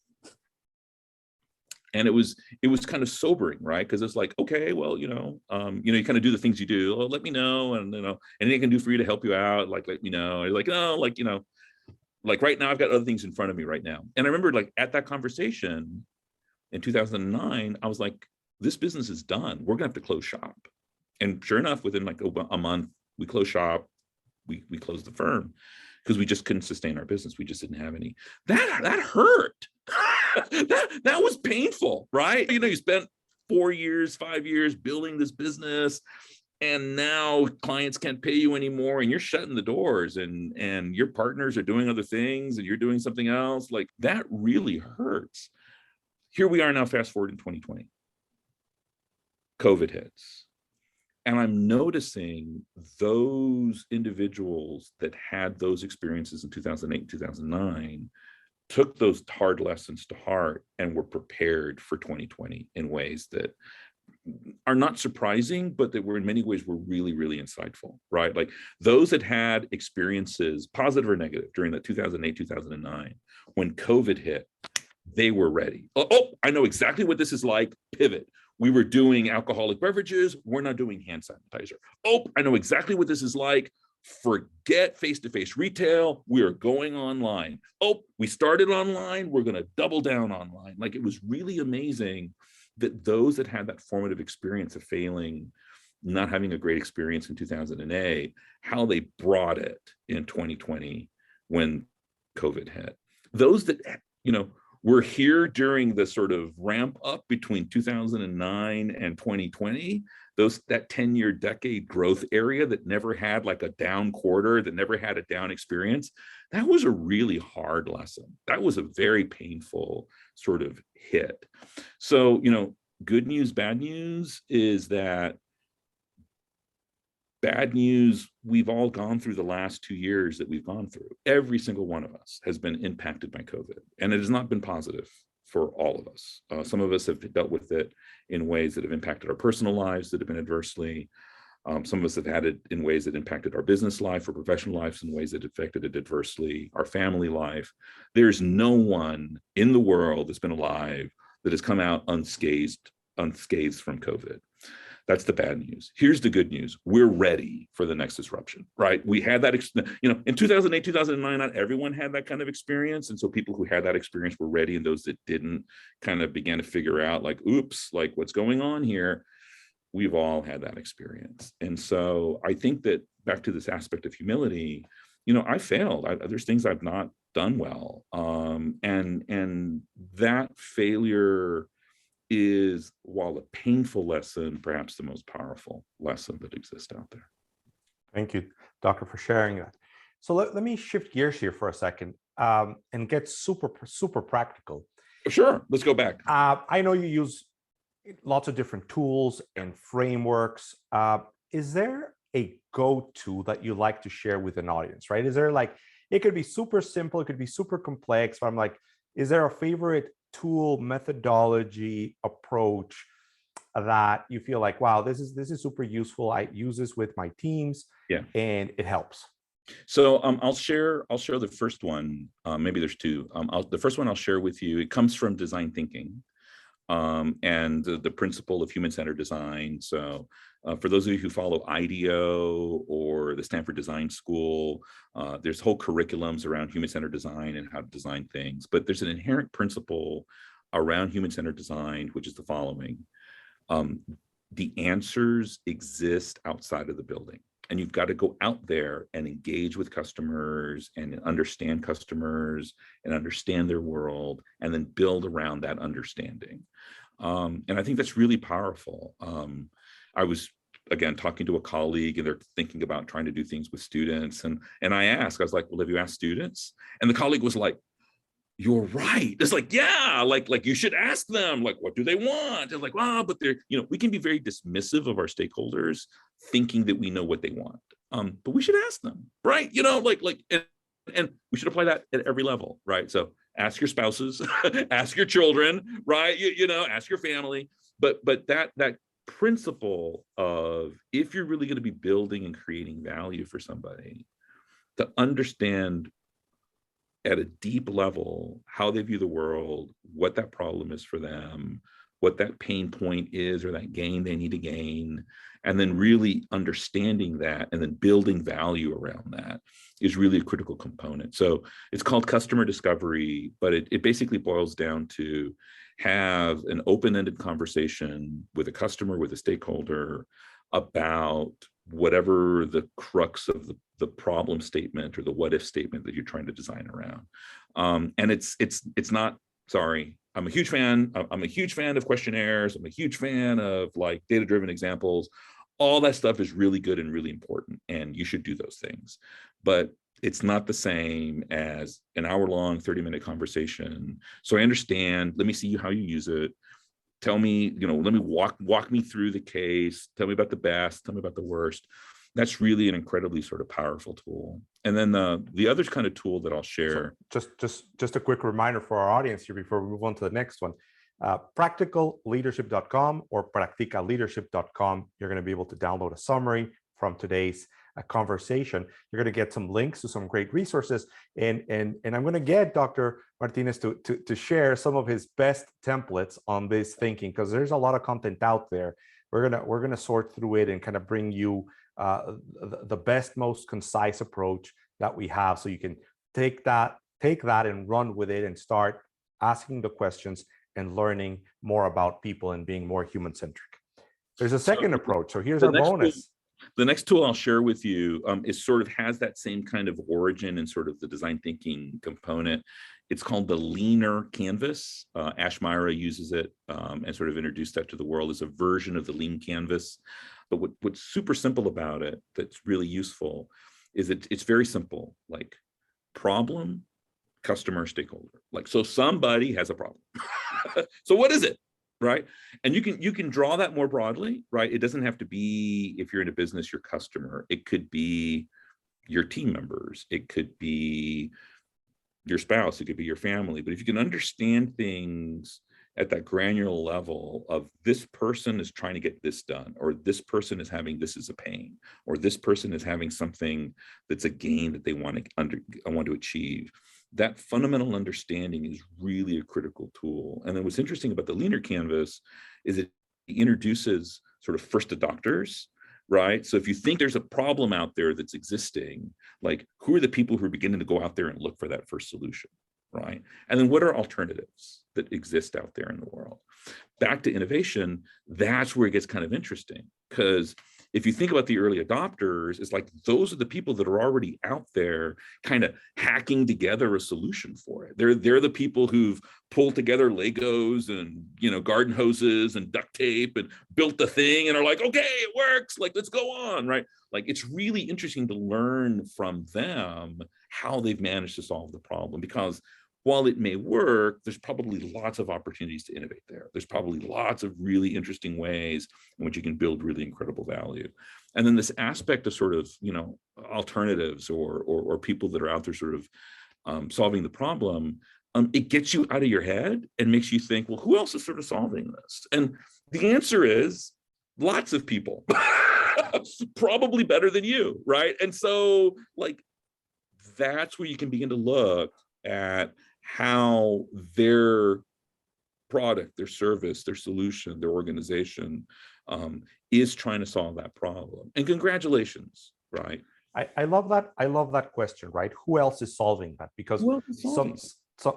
B: And it was kind of sobering, right? Because it's like, okay, well, you kind of do the things you do. Oh, let me know, and anything I can do for you to help you out, like let me know. You're like, no, like right now I've got other things in front of me right now. And I remember, like, at that conversation in 2009, I was like, this business is done. We're gonna have to close shop. And sure enough, within like a month, we closed shop. We closed the firm because we just couldn't sustain our business. We just didn't have any. That hurt. that was painful, right? You spent 4 years, 5 years building this business, and now clients can't pay you anymore, and you're shutting the doors, and your partners are doing other things, and you're doing something else. Like, that really hurts. Here we are now, fast forward in 2020. COVID hits. And I'm noticing those individuals that had those experiences in 2008, 2009, took those hard lessons to heart and were prepared for 2020 in ways that are not surprising, but that were in many ways were really, really insightful, right? Like those that had experiences, positive or negative, during that 2008, 2009, when COVID hit, they were ready. Oh, I know exactly what this is like. Pivot. We were doing alcoholic beverages. We're not doing hand sanitizer. Oh, I know exactly what this is like. Forget face-to-face retail. We are going online. Oh, we started online. We're going to double down online. Like, it was really amazing that those that had that formative experience of failing, not having a great experience in 2008, how they brought it in 2020 when COVID hit. Those that, We're here during the sort of ramp up between 2009 and 2020, that 10-year decade growth area that never had like a down quarter, that never had a down experience. That was a really hard lesson. That was a very painful sort of hit. So, good news, bad news is that bad news, we've all gone through the last 2 years that we've gone through. Every single one of us has been impacted by COVID, and it has not been positive for all of us. Some of us have dealt with it in ways that have impacted our personal lives that have been adversely. Some of us have had it in ways that impacted our business life or professional lives in ways that affected it adversely, our family life. There's no one in the world that's been alive that has come out unscathed from COVID. That's the bad news. Here's the good news. We're ready for the next disruption, right? We had that, in 2008, 2009, not everyone had that kind of experience. And so people who had that experience were ready, and those that didn't kind of began to figure out like, oops, like what's going on here? We've all had that experience. And so I think that back to this aspect of humility, I failed. There's things I've not done well. And that failure is, while a painful lesson, perhaps the most powerful lesson that exists out there.
A: Thank you, Doctor, for sharing that. So let me shift gears here for a second and get super practical.
B: Sure, let's go back.
A: I know you use lots of different tools and frameworks. Is there a go-to that you like to share with an audience, right? Is there it could be super simple, it could be super complex, but I'm like, is there a favorite tool, methodology, approach that you feel like, wow, this is super useful. I use this with my teams, and it helps.
B: So I'll share the first one. Maybe there's two. The first one I'll share with you. It comes from design thinking, and the principle of human-centered design. So for those of you who follow IDEO or the Stanford Design School, there's whole curriculums around human-centered design and how to design things. But there's an inherent principle around human-centered design, which is the following. The answers exist outside of the building. And you've got to go out there and engage with customers and understand customers and understand their world, and then build around that understanding. And I think that's really powerful. I was, again, talking to a colleague, and they're thinking about trying to do things with students. And I was like, well, have you asked students? And the colleague was like, you're right. It's like, yeah, like you should ask them, like, what do they want? And like, but they're, we can be very dismissive of our stakeholders, thinking that we know what they want. But we should ask them, right? And we should apply that at every level, right? So ask your spouses, ask your children, right? Ask your family. But that principle of, if you're really going to be building and creating value for somebody, to understand at a deep level how they view the world, what that problem is for them, what that pain point is or that gain they need to gain, and then really understanding that and then building value around that is really a critical component. So it's called customer discovery, but it basically boils down to have an open-ended conversation with a customer, with a stakeholder, about whatever the crux of the problem statement or the what if statement that you're trying to design around. And it's not, sorry, I'm a huge fan of questionnaires. I'm a huge fan of like data-driven examples. All that stuff is really good and really important, and you should do those things. But it's not the same as an hour-long, 30-minute conversation. So I understand, let me see how you use it. Tell me, let me walk me through the case. Tell me about the best, tell me about the worst. That's really an incredibly sort of powerful tool. And then the other kind of tool that I'll share.
A: So just a quick reminder for our audience here before we move on to the next one. Practicalleadership.com or practicaleadership.com. You're going to be able to download a summary from today's conversation. You're going to get some links to some great resources, and I'm going to get Dr. Martinez to share some of his best templates on this thinking, because there's a lot of content out there. We're gonna sort through it and kind of bring you the best, most concise approach that we have, so you can take that and run with it and start asking the questions and learning more about people and being more human-centric. There's a second approach. So here's our bonus.
B: The next tool I'll share with you is sort of has that same kind of origin and sort of the design thinking component. It's called the leaner canvas. Ash Myra uses it and sort of introduced that to the world as a version of the lean canvas. But what's super simple about it that's really useful is it's very simple, like problem, customer, stakeholder. Like, so somebody has a problem. So what is it? Right. And you can draw that more broadly, right? It doesn't have to be, if you're in a business, your customer. It could be your team members. It could be your spouse. It could be your family. But if you can understand things at that granular level of this person is trying to get this done, or this person is having this as a pain, or this person is having something that's a gain that they want to achieve. That fundamental understanding is really a critical tool. And then what's interesting about the leaner canvas is it introduces sort of first adopters, right? So if you think there's a problem out there that's existing, like who are the people who are beginning to go out there and look for that first solution, right? And then what are alternatives that exist out there in the world? Back to innovation, that's where it gets kind of interesting, because if you think about the early adopters, it's like those are the people that are already out there kind of hacking together a solution for it. They're the people who've pulled together Legos and, you know, garden hoses and duct tape and built the thing and are like, okay, it works, like, let's go on, right? Like, it's really interesting to learn from them how they've managed to solve the problem, because while it may work, there's probably lots of opportunities to innovate there. There's probably lots of really interesting ways in which you can build really incredible value. And then this aspect of sort of, you know, alternatives or people that are out there sort of solving the problem, it gets you out of your head and makes you think, well, who else is sort of solving this? And the answer is lots of people, probably better than you, right? And so, like, that's where you can begin to look at how their product, their service, their solution, their organization is trying to solve that problem. And congratulations, right?
A: I love that. I love that question, right? Who else is solving that? Because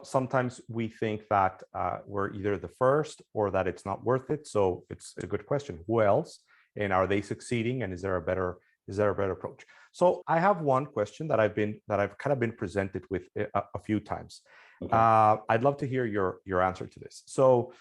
A: sometimes we think that we're either the first or that it's not worth it. So it's a good question. Who else? And are they succeeding? And is there a better approach? So I have one question that I've kind of been presented with a few times. Okay. I'd love to hear your answer to this. So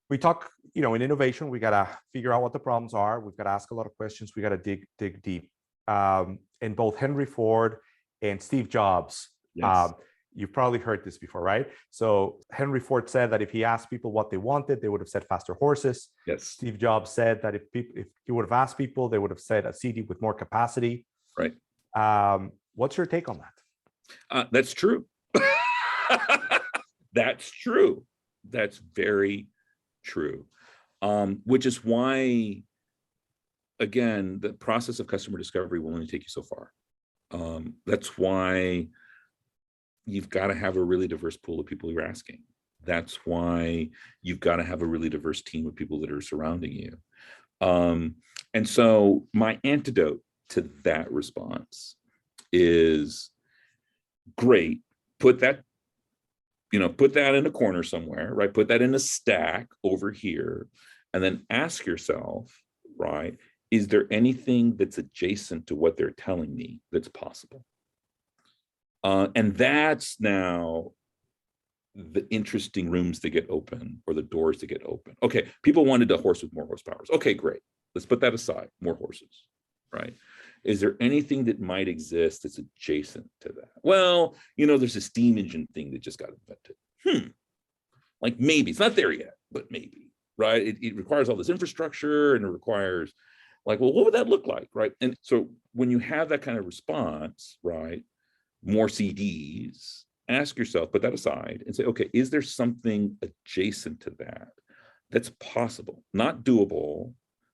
A: we talk, you know, in innovation, we gotta figure out what the problems are. We've got to ask a lot of questions. We got to dig deep. And both Henry Ford and Steve Jobs, yes. You've probably heard this before, right? So Henry Ford said that if he asked people what they wanted, they would have said faster horses.
B: Yes.
A: Steve Jobs said that if he would have asked people, they would have said a CD with more capacity.
B: Right.
A: What's your take on
B: that? That's true. That's true. That's very true. Which is why, again, the process of customer discovery will only take you so far. That's why you've got to have a really diverse pool of people you're asking. That's why you've got to have a really diverse team of people that are surrounding you. And so my antidote to that response is, great, put that in a corner somewhere, right? Put that in a stack over here, and then ask yourself, right, is there anything that's adjacent to what they're telling me that's possible? And that's now the interesting rooms that get open, or the doors that get open. Okay, people wanted a horse with more horsepower. Okay, great. Let's put that aside, more horses, right? Is there anything that might exist that's adjacent to that? Well, you know, there's a steam engine thing that just got invented. Like, maybe, it's not there yet, but maybe, right? It requires all this infrastructure, and it requires, like, well, what would that look like, right? And so when you have that kind of response, right, more CDs, ask yourself, put that aside and say, okay, is there something adjacent to that that's possible? Not doable,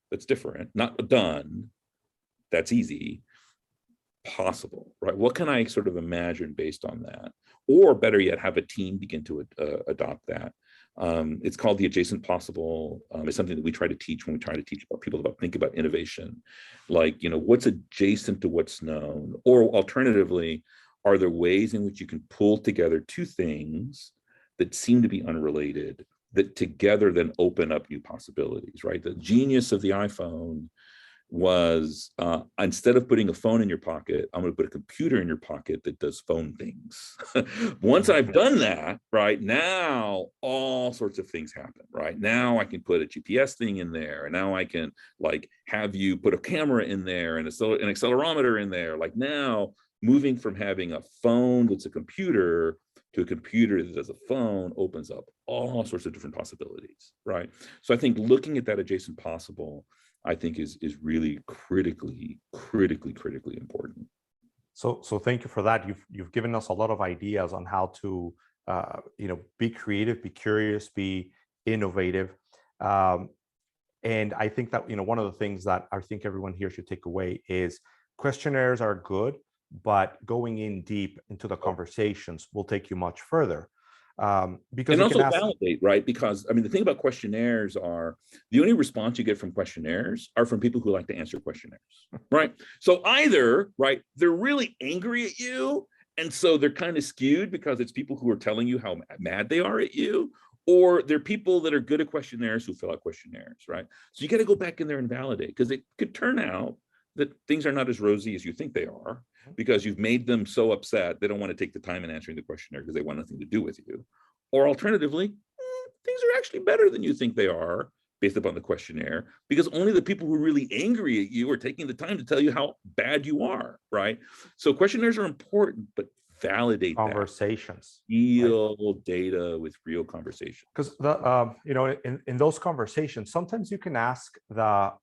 B: that's different, not done, that's easy, possible, right? What can I sort of imagine based on that? Or better yet, have a team begin to adopt that. It's called the adjacent possible. It's something that we try to teach when we try to teach people about think about innovation. Like, you know, what's adjacent to what's known? Or alternatively, are there ways in which you can pull together two things that seem to be unrelated, that together then open up new possibilities, right? The genius of the iPhone was instead of putting a phone in your pocket, I'm going to put a computer in your pocket that does phone things. Once I've done that, right, now all sorts of things happen, right? Now I can put a GPS thing in there, and now I can like have you put a camera in there and an accelerometer in there. Like now moving from having a phone that's a computer to a computer that does a phone opens up all sorts of different possibilities, right? So I think looking at that adjacent possible, I think is really critically important.
A: So thank you for that. You've given us a lot of ideas on how to be creative, be curious, be innovative. And I think that one of the things that I think everyone here should take away is questionnaires are good, but going in deep into the conversations will take you much further. Because
B: and also validate, right? Because I mean, the thing about questionnaires are the only response you get from questionnaires are from people who like to answer questionnaires, right? So either, right, they're really angry at you, and so they're kind of skewed because it's people who are telling you how mad they are at you, or they're people that are good at questionnaires who fill out questionnaires, right? So you got to go back in there and validate, because it could turn out that things are not as rosy as you think they are, because you've made them so upset they don't want to take the time in answering the questionnaire because they want nothing to do with you. Or alternatively, things are actually better than you think they are based upon the questionnaire, because only the people who are really angry at you are taking the time to tell you how bad you are, right? So questionnaires are important, but validate
A: conversations,
B: real data with real conversation.
A: Because in those conversations, sometimes you can ask the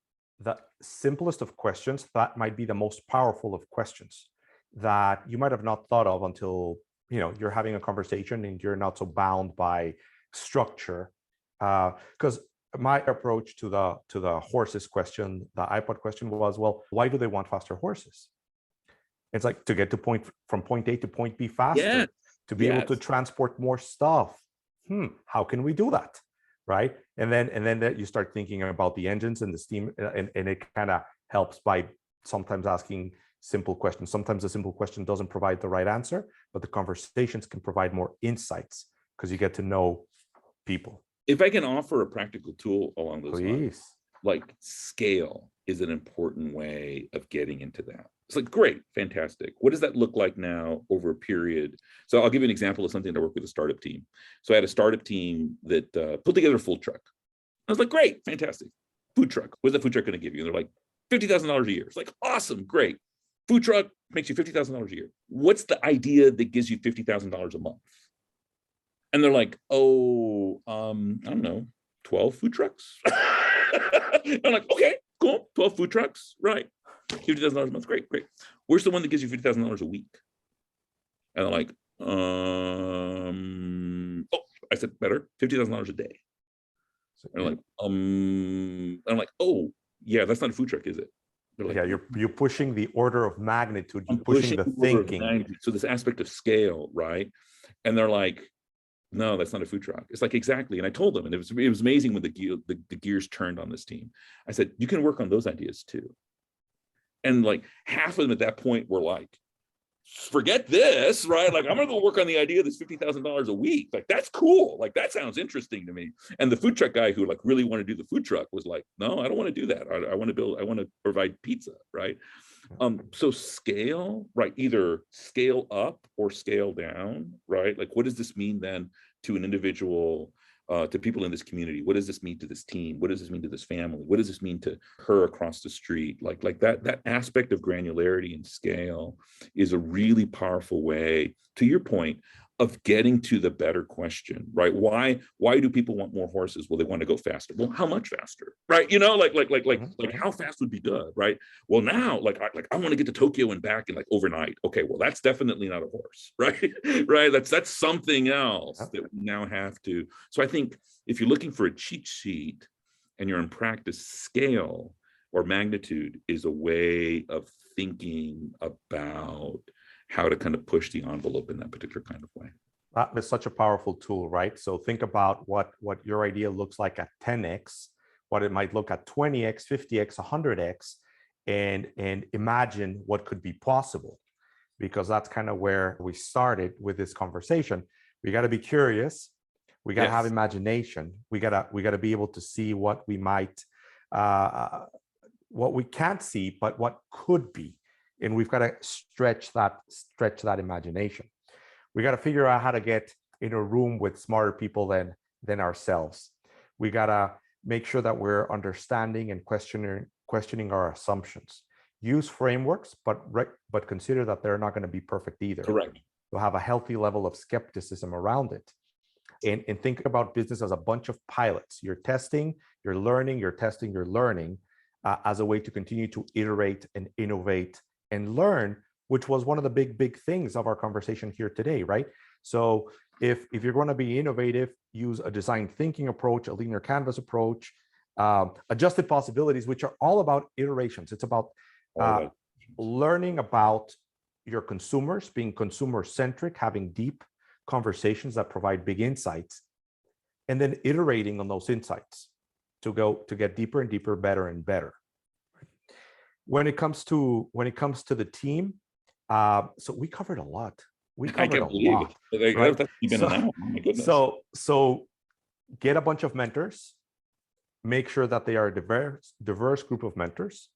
A: simplest of questions that might be the most powerful of questions that you might have not thought of until you're having a conversation and you're not so bound by structure. Because my approach to the horses question, the iPod question was, well, why do they want faster horses? It's like to get from point A to point B faster, to be able to transport more stuff. How can we do that? Right. And then that you start thinking about the engines and the steam, and it kind of helps by sometimes asking simple questions. Sometimes a simple question doesn't provide the right answer, but the conversations can provide more insights because you get to know people.
B: If I can offer a practical tool along those lines,
A: Please.
B: like scale is an important way of getting into that. It's like, great, fantastic. What does that look like now over a period? So I'll give you an example of something that I work with a startup team. So I had a startup team that put together a food truck. I was like, great, fantastic. Food truck. What's that food truck going to give you? And they're like, $50,000 a year. It's like, awesome, great. Food truck makes you $50,000 a year. What's the idea that gives you $50,000 a month? And they're like, oh, I don't know, 12 food trucks. I'm like, okay, cool, 12 food trucks, right? $50,000 a month, great. Where's the one that gives you $50,000 a week? And they're like, I said, better, $50,000 a day. And they're like, and I'm like, oh, yeah, that's not a food truck, is it?
A: Like, yeah, you're pushing the order of magnitude. You're pushing the thinking.
B: So this aspect of scale, right? And they're like, no, that's not a food truck. It's like, exactly. And I told them, and it was amazing when the gears turned on this team. I said, you can work on those ideas too. And like half of them at that point were like, forget this, right? Like, I'm gonna go work on the idea of this $50,000 a week. Like, that's cool. Like, that sounds interesting to me. And the food truck guy who like really wanted to do the food truck was like, no, I don't want to do that. I want to provide pizza, right? So scale, right? Either scale up or scale down, right? Like, what does this mean then to an individual, to people in this community? What does this mean to this team? What does this mean to this family? What does this mean to her across the street? Like that aspect of granularity and scale is a really powerful way, to your point, of getting to the better question, right? Why do people want more horses? Well, they want to go faster. Well, how much faster, right? Like how fast would be good, right? Well, now, I want to get to Tokyo and back in like overnight. Okay, well, that's definitely not a horse, right? Right? That's something else that we now have to. So I think if you're looking for a cheat sheet and you're in practice, scale or magnitude is a way of thinking about how to kind of push the envelope in that particular kind of way.
A: That is such a powerful tool, right? So think about what your idea looks like at 10x, what it might look at 20x, 50x, 100x, and imagine what could be possible, because that's kind of where we started with this conversation. We got to be curious. We got to have imagination. We got to be able to see what we might what we can't see, but what could be. And we've got to stretch that imagination. We got to figure out how to get in a room with smarter people than ourselves. We got to make sure that we're understanding and questioning our assumptions. Use frameworks, but consider that they're not going to be perfect either.
B: Correct.
A: You'll have a healthy level of skepticism around it. And think about business as a bunch of pilots. You're testing, you're learning, you're testing, you're learning, as a way to continue to iterate and innovate and learn, which was one of the big things of our conversation here today, right? So if you're going to be innovative, use a design thinking approach, a linear canvas approach, adjusted possibilities, which are all about iterations. It's about learning about your consumers, being consumer centric, having deep conversations that provide big insights, and then iterating on those insights to get deeper and deeper, better and better. When it comes to the team, so we covered a lot.
B: I can't believe it.
A: Right?
B: That's been an hour. Oh my goodness.
A: So get a bunch of mentors. Make sure that they are a diverse group of mentors.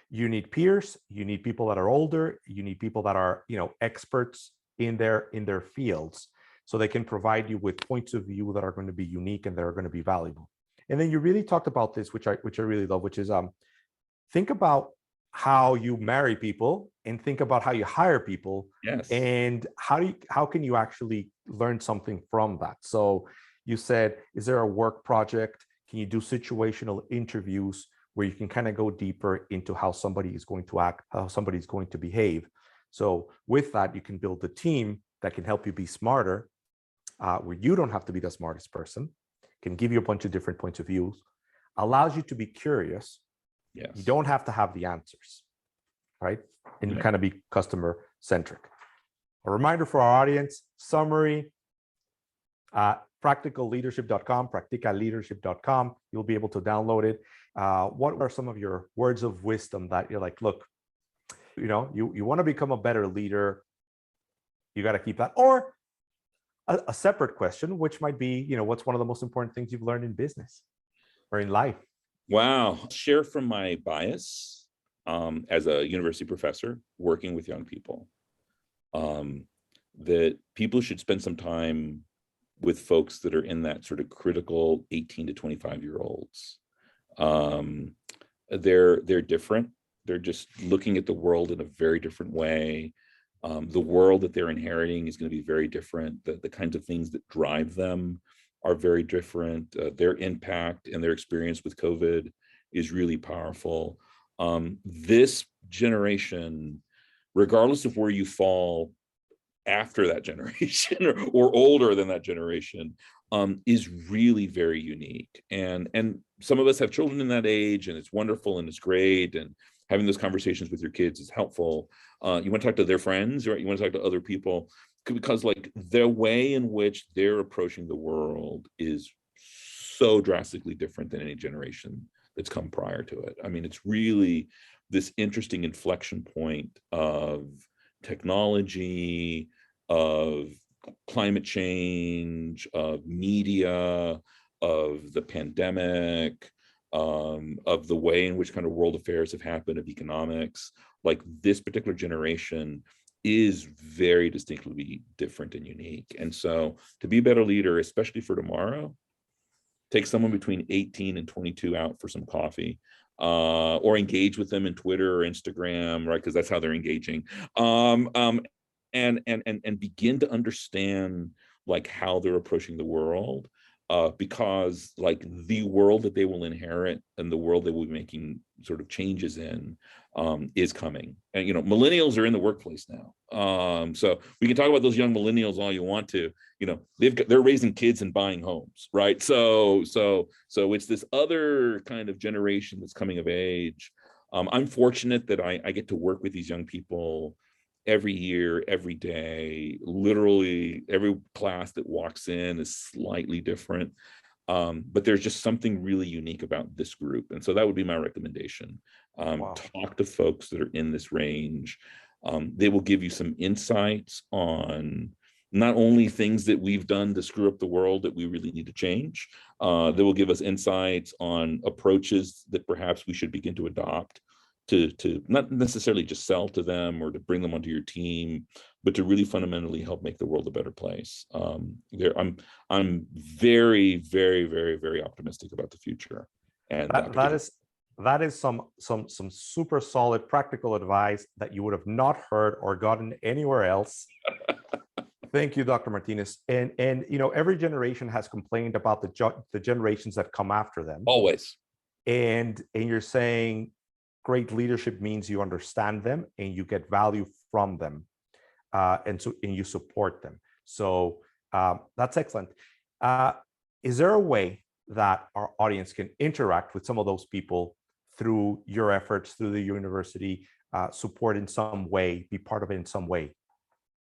A: You need peers. You need people that are older. You need people that are, experts in their fields, so they can provide you with points of view that are going to be unique and that are going to be valuable. And then you really talked about this, which I really love, which is think about how you marry people and think about how you hire people.
B: Yes.
A: And how can you actually learn something from that? So you said, is there a work project? Can you do situational interviews where you can kind of go deeper into how somebody is going to act, how somebody is going to behave? So with that, you can build a team that can help you be smarter, where you don't have to be the smartest person, can give you a bunch of different points of views, allows you to be curious.
B: Yes.
A: You don't have to have the answers, right? And you kind of be customer centric. A reminder for our audience, summary, practicalleadership.com, practicalleadership.com. You'll be able to download it. What are some of your words of wisdom that you're like, look, you want to become a better leader, you got to keep that? Or a separate question, which might be, what's one of the most important things you've learned in business or in life?
B: Wow. Share from my bias as a university professor working with young people, that people should spend some time with folks that are in that sort of critical 18 to 25-year-olds. They're different. They're just looking at the world in a very different way. The world that they're inheriting is going to be very different. The kinds of things that drive them are very different. Their impact and their experience with COVID is really powerful. This generation, regardless of where you fall after that generation or older than that generation, is really very unique. And some of us have children in that age, and it's wonderful and it's great. And having those conversations with your kids is helpful. You want to talk to their friends, right? You want to talk to other people, because like the way in which they're approaching the world is so drastically different than any generation that's come prior to it. I mean, it's really this interesting inflection point of technology, of climate change, of media, of the pandemic, of the way in which kind of world affairs have happened, of economics. Like this particular generation is very distinctly different and unique. And so to be a better leader, especially for tomorrow, take someone between 18 and 22 out for some coffee, or engage with them in Twitter or Instagram, right? Because that's how they're engaging. And begin to understand like how they're approaching the world, because like the world that they will inherit and the world they will be making sort of changes in is coming. And millennials are in the workplace now, so we can talk about those young millennials all you want to. They're raising kids and buying homes, right? So it's this other kind of generation that's coming of age. I'm fortunate that I get to work with these young people every year, every day. Literally every class that walks in is slightly different, but there's just something really unique about this group. And so that would be my recommendation.
A: Wow.
B: Talk to folks that are in this range. They will give you some insights on not only things that we've done to screw up the world that we really need to change, that will give us insights on approaches that perhaps we should begin to adopt to not necessarily just sell to them or to bring them onto your team, but to really fundamentally help make the world a better place. I'm very, very, very, very optimistic about the future. And
A: that is some super solid practical advice that you would have not heard or gotten anywhere else. Thank you, Dr. Martinez. And every generation has complained about the generations that come after them.
B: Always.
A: And you're saying great leadership means you understand them and you get value from them, and you support them. So that's excellent. Is there a way that our audience can interact with some of those people through your efforts, through the university, support in some way, be part of it in some way?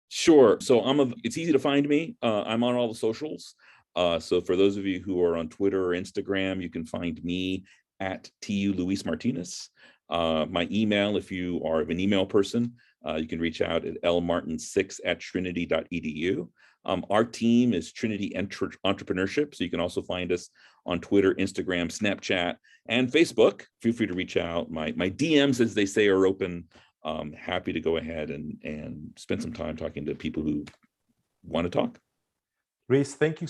B: Sure. So it's easy to find me. I'm on all the socials. So for those of you who are on Twitter or Instagram, you can find me at TU Luis Martinez. My email, if you are an email person, you can reach out at lmartin6@trinity.edu. Our team is Trinity Entrepreneurship, so you can also find us on Twitter, Instagram, Snapchat, and Facebook. Feel free to reach out. My DMs, as they say, are open. Happy to go ahead and spend some time talking to people who want to talk.
A: Reese, thank you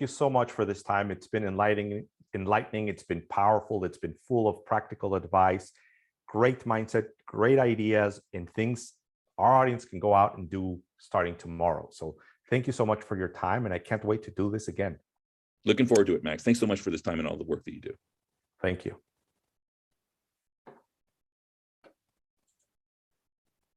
A: so much for this time. It's been enlightening. It's been powerful. It's been full of practical advice, great mindset, great ideas, and things our audience can go out and do starting tomorrow. So thank you so much for your time, and I can't wait to do this again.
B: Looking forward to it, Max. Thanks so much for this time and all the work that you do.
A: Thank you.